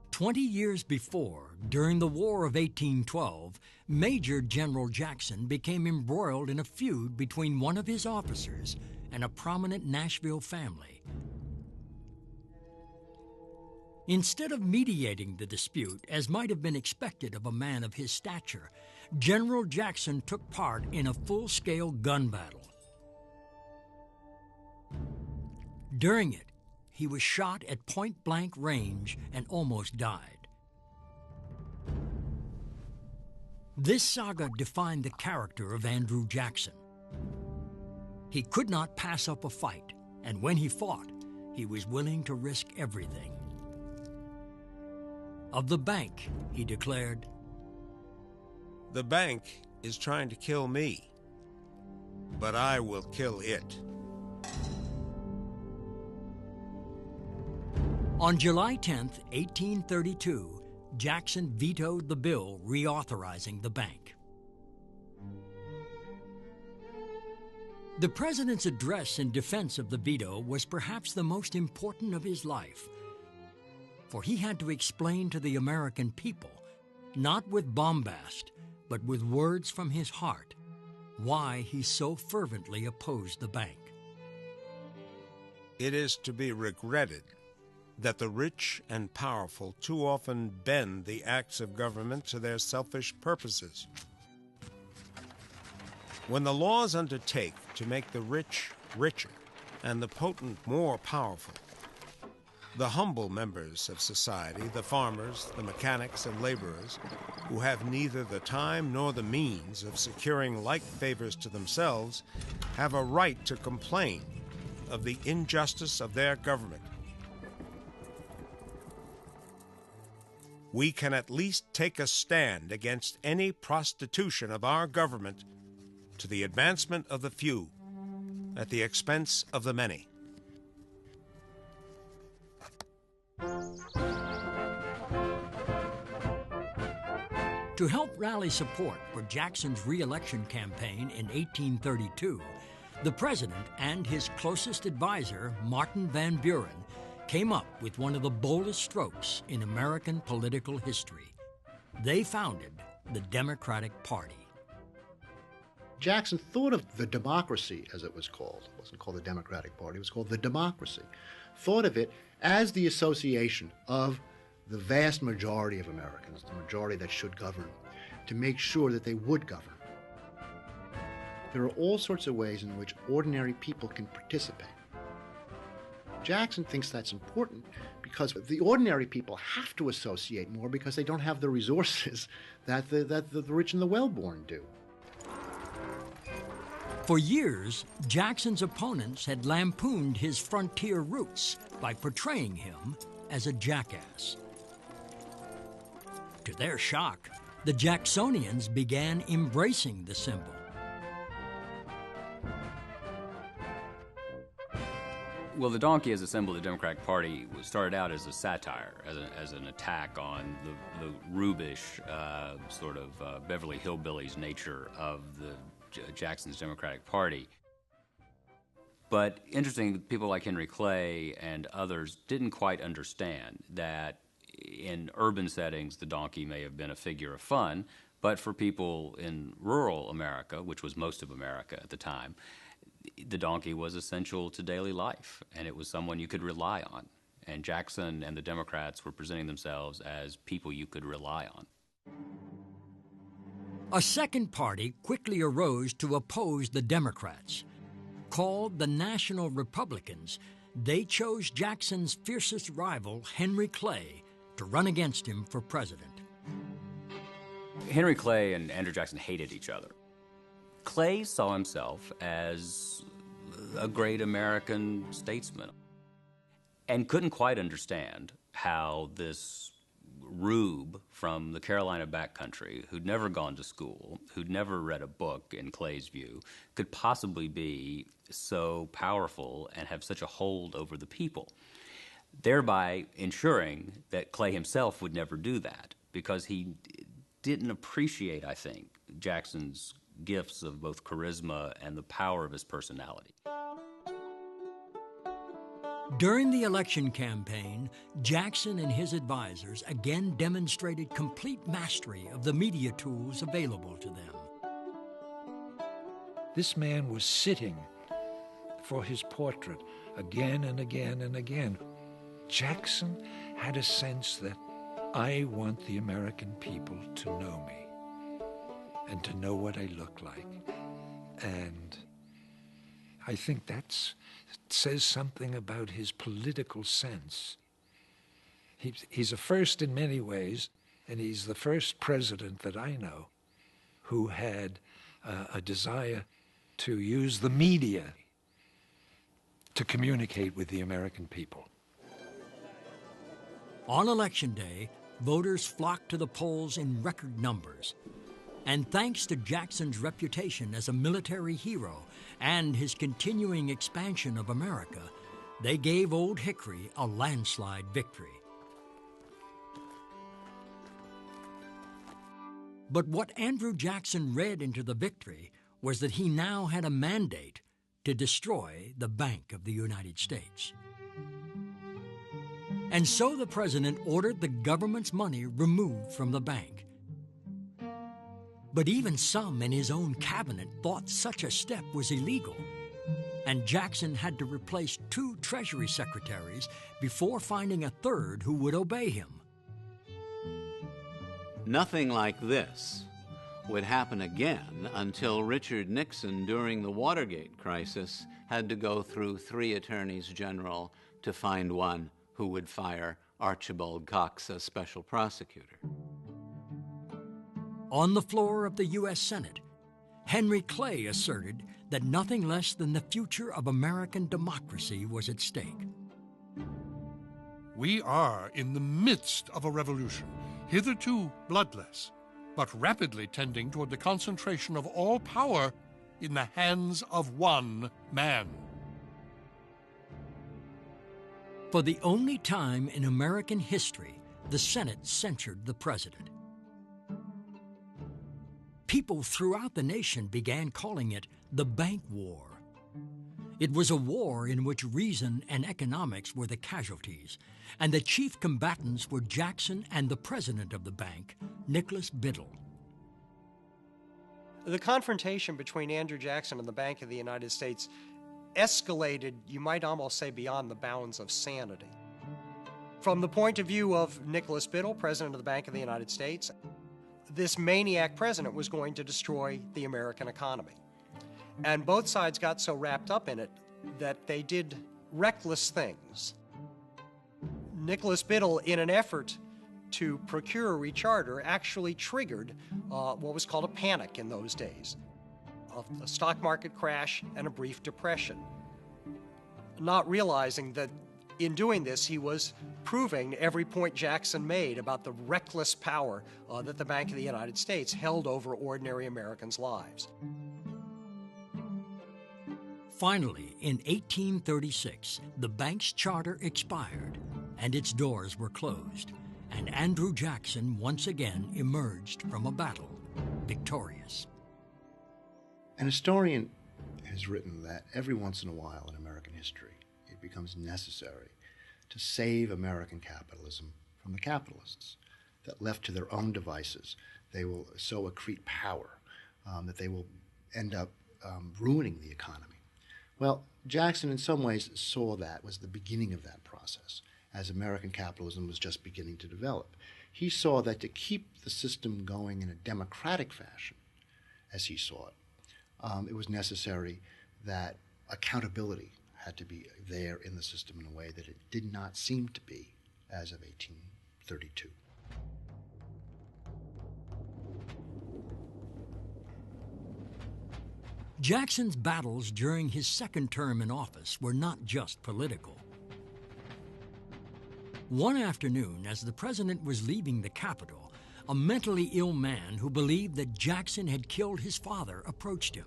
20 years before, during the War of 1812, Major General Jackson became embroiled in a feud between one of his officers and a prominent Nashville family. Instead of mediating the dispute, as might have been expected of a man of his stature, General Jackson took part in a full-scale gun battle. During it, he was shot at point-blank range and almost died. This saga defined the character of Andrew Jackson. He could not pass up a fight, and when he fought, he was willing to risk everything. Of the bank, he declared, "The bank is trying to kill me, but I will kill it." On July 10, 1832, Jackson vetoed the bill reauthorizing the bank. The president's address in defense of the veto was perhaps the most important of his life, for he had to explain to the American people, not with bombast, but with words from his heart, why he so fervently opposed the bank. It is to be regretted that the rich and powerful too often bend the acts of government to their selfish purposes. When the laws undertake to make the rich richer and the potent more powerful, the humble members of society, the farmers, the mechanics, and laborers, who have neither the time nor the means of securing like favors to themselves, have a right to complain of the injustice of their government. We can at least take a stand against any prostitution of our government to the advancement of the few at the expense of the many. To help rally support for Jackson's re-election campaign in 1832, the president and his closest advisor, Martin Van Buren, came up with one of the boldest strokes in American political history. They founded the Democratic Party. Jackson thought of the democracy, as it was called. It wasn't called the Democratic Party, it was called the democracy. Thought of it as the association of the vast majority of Americans, the majority that should govern, to make sure that they would govern. There are all sorts of ways in which ordinary people can participate. Jackson thinks that's important because the ordinary people have to associate more because they don't have the resources that the rich and the well-born do. For years, Jackson's opponents had lampooned his frontier roots by portraying him as a jackass. To their shock, the Jacksonians began embracing the symbol. Well, the donkey as a symbol of the Democratic Party started out as a satire, as an attack on the rubish, sort of Beverly Hillbillies nature of the Jackson's Democratic Party. But interesting, people like Henry Clay and others didn't quite understand that in urban settings, the donkey may have been a figure of fun, but for people in rural America, which was most of America at the time, the donkey was essential to daily life, and it was someone you could rely on. And Jackson and the Democrats were presenting themselves as people you could rely on. A second party quickly arose to oppose the Democrats. Called the National Republicans, they chose Jackson's fiercest rival, Henry Clay, to run against him for president. Henry Clay and Andrew Jackson hated each other. Clay saw himself as a great American statesman and couldn't quite understand how this rube from the Carolina backcountry, who'd never gone to school, who'd never read a book, in Clay's view, could possibly be so powerful and have such a hold over the people, thereby ensuring that Clay himself would never do that, because he didn't appreciate, I think, Jackson's gifts of both charisma and the power of his personality. During the election campaign, Jackson and his advisors again demonstrated complete mastery of the media tools available to them. This man was sitting for his portrait again and again and again. Jackson had a sense that I want the American people to know me and to know what I look like. And I think that says something about his political sense. He's a first in many ways, and he's the first president that I know who had a desire to use the media to communicate with the American people. On Election Day, voters flocked to the polls in record numbers. And thanks to Jackson's reputation as a military hero and his continuing expansion of America, they gave Old Hickory a landslide victory. But what Andrew Jackson read into the victory was that he now had a mandate to destroy the Bank of the United States. And so the president ordered the government's money removed from the bank. But even some in his own cabinet thought such a step was illegal, and Jackson had to replace 2 Treasury secretaries before finding a third who would obey him. Nothing like this would happen again until Richard Nixon, during the Watergate crisis, had to go through 3 attorneys general to find one who would fire Archibald Cox as special prosecutor. On the floor of the U.S. Senate, Henry Clay asserted that nothing less than the future of American democracy was at stake. We are in the midst of a revolution, hitherto bloodless, but rapidly tending toward the concentration of all power in the hands of one man. For the only time in American history, the Senate censured the president. People throughout the nation began calling it the Bank War. It was a war in which reason and economics were the casualties, and the chief combatants were Jackson and the president of the bank, Nicholas Biddle. The confrontation between Andrew Jackson and the Bank of the United States escalated, you might almost say, beyond the bounds of sanity. From the point of view of Nicholas Biddle, president of the Bank of the United States, this maniac president was going to destroy the American economy. And both sides got so wrapped up in it that they did reckless things. Nicholas Biddle, in an effort to procure a recharter, actually triggered what was called a panic in those days, a stock market crash and a brief depression, not realizing that in doing this he was proving every point Jackson made about the reckless power that the Bank of the United States held over ordinary Americans' lives. Finally, in 1836, the bank's charter expired and its doors were closed, and Andrew Jackson once again emerged from a battle victorious. An historian has written that every once in a while in American history, it becomes necessary to save American capitalism from the capitalists, that left to their own devices, they will so accrete power that they will end up ruining the economy. Well, Jackson in some ways saw that was the beginning of that process, as American capitalism was just beginning to develop. He saw that to keep the system going in a democratic fashion, as he saw it, it was necessary that accountability had to be there in the system in a way that it did not seem to be as of 1832. Jackson's battles during his second term in office were not just political. One afternoon, as the president was leaving the Capitol, a mentally ill man who believed that Jackson had killed his father approached him.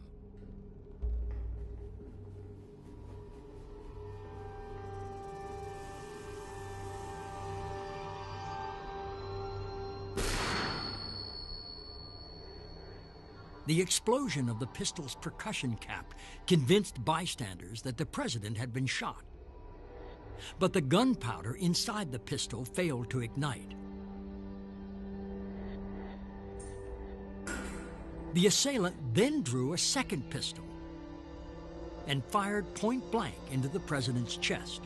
The explosion of the pistol's percussion cap convinced bystanders that the president had been shot. But the gunpowder inside the pistol failed to ignite. The assailant then drew a second pistol and fired point blank into the president's chest.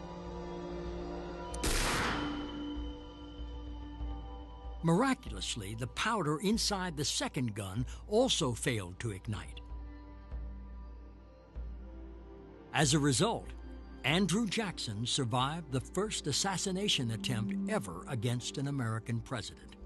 Miraculously, the powder inside the second gun also failed to ignite. As a result, Andrew Jackson survived the first assassination attempt ever against an American president.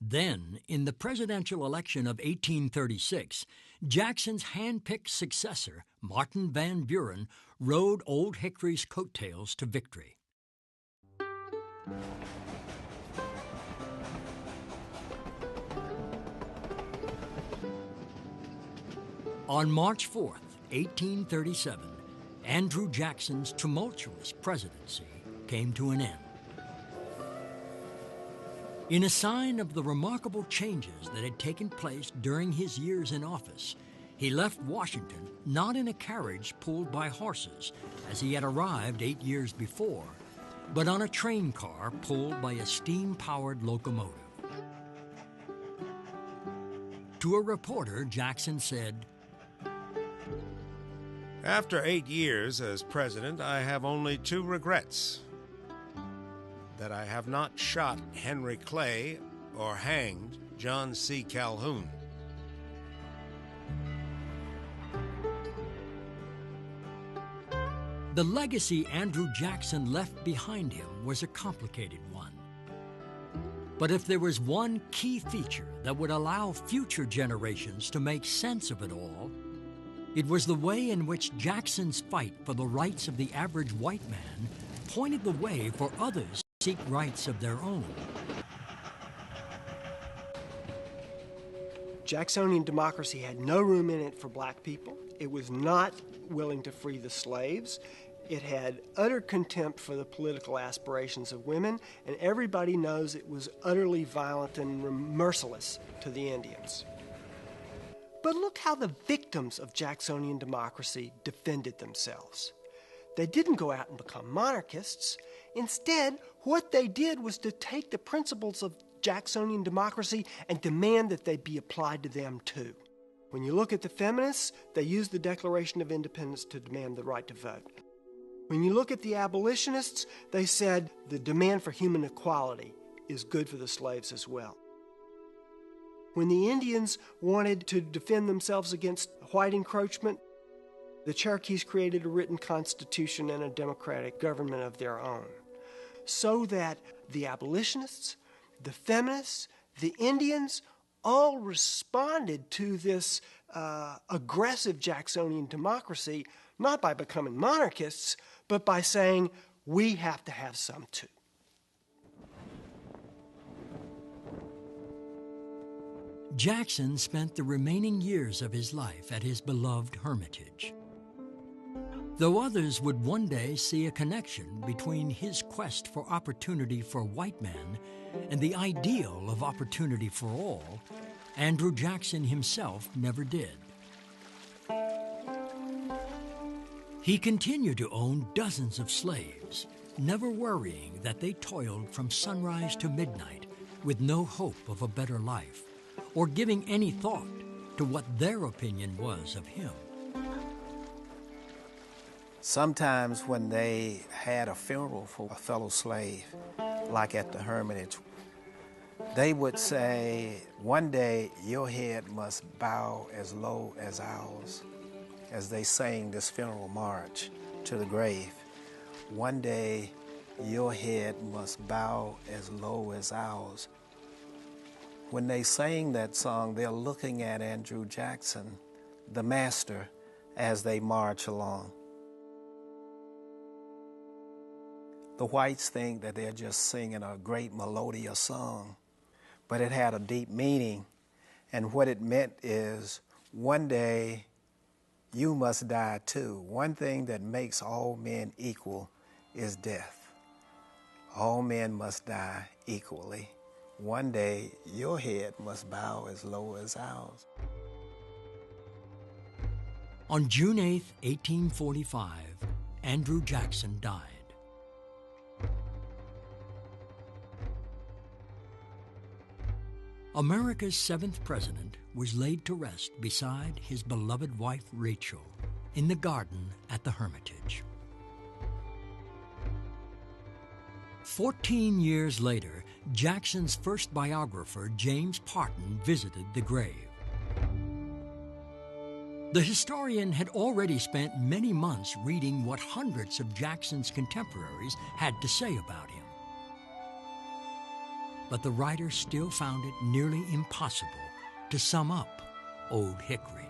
Then, in the presidential election of 1836, Jackson's hand-picked successor, Martin Van Buren, rode Old Hickory's coattails to victory. On March 4th, 1837, Andrew Jackson's tumultuous presidency came to an end. In a sign of the remarkable changes that had taken place during his years in office, he left Washington not in a carriage pulled by horses, as he had arrived 8 years before, but on a train car pulled by a steam-powered locomotive. To a reporter, Jackson said, "After 8 years as president, I have only 2 regrets. That I have not shot Henry Clay or hanged John C. Calhoun." The legacy Andrew Jackson left behind him was a complicated one. But if there was one key feature that would allow future generations to make sense of it all, it was the way in which Jackson's fight for the rights of the average white man pointed the way for others to seek rights of their own. Jacksonian democracy had no room in it for black people. It was not willing to free the slaves. It had utter contempt for the political aspirations of women, and everybody knows it was utterly violent and merciless to the Indians. But look how the victims of Jacksonian democracy defended themselves. They didn't go out and become monarchists. Instead, what they did was to take the principles of Jacksonian democracy and demand that they be applied to them too. When you look at the feminists, they used the Declaration of Independence to demand the right to vote. When you look at the abolitionists, they said the demand for human equality is good for the slaves as well. When the Indians wanted to defend themselves against white encroachment, the Cherokees created a written constitution and a democratic government of their own, so that the abolitionists, the feminists, the Indians all responded to this aggressive Jacksonian democracy, not by becoming monarchists, but by saying, we have to have some too. Jackson spent the remaining years of his life at his beloved Hermitage. Though others would one day see a connection between his quest for opportunity for white men and the ideal of opportunity for all, Andrew Jackson himself never did. He continued to own dozens of slaves, never worrying that they toiled from sunrise to midnight with no hope of a better life, or giving any thought to what their opinion was of him. Sometimes when they had a funeral for a fellow slave, like at the Hermitage, they would say, one day your head must bow as low as ours, as they sang this funeral march to the grave. One day your head must bow as low as ours. When they sang that song, they're looking at Andrew Jackson, the master, as they march along. The whites think that they're just singing a great melodious song, but it had a deep meaning, and what it meant is, one day you must die too. One thing that makes all men equal is death. All men must die equally. One day your head must bow as low as ours. On June 8, 1845, Andrew Jackson died. America's 7th president was laid to rest beside his beloved wife Rachel in the garden at the Hermitage. 14 years later, Jackson's first biographer, James Parton, visited the grave. The historian had already spent many months reading what hundreds of Jackson's contemporaries had to say about him. But the writer still found it nearly impossible to sum up Old Hickory.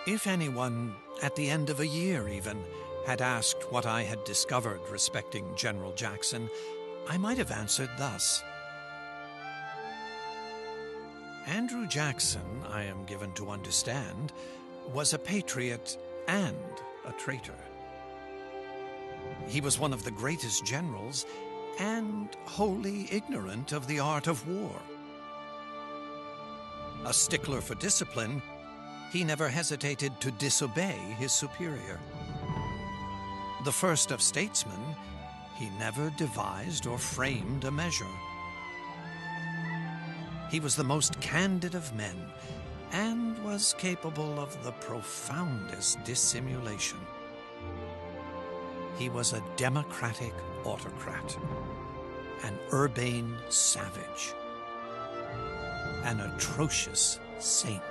If anyone, at the end of a year even, had asked what I had discovered respecting General Jackson, I might have answered thus. Andrew Jackson, I am given to understand, was a patriot and a traitor. He was one of the greatest generals and wholly ignorant of the art of war. A stickler for discipline, he never hesitated to disobey his superior. The first of statesmen, he never devised or framed a measure. He was the most candid of men and was capable of the profoundest dissimulation. He was a democratic autocrat, an urbane savage, an atrocious saint.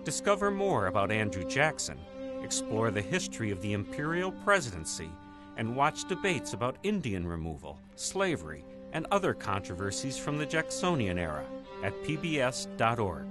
Discover more about Andrew Jackson, explore the history of the imperial presidency, and watch debates about Indian removal, slavery, and other controversies from the Jacksonian era at pbs.org.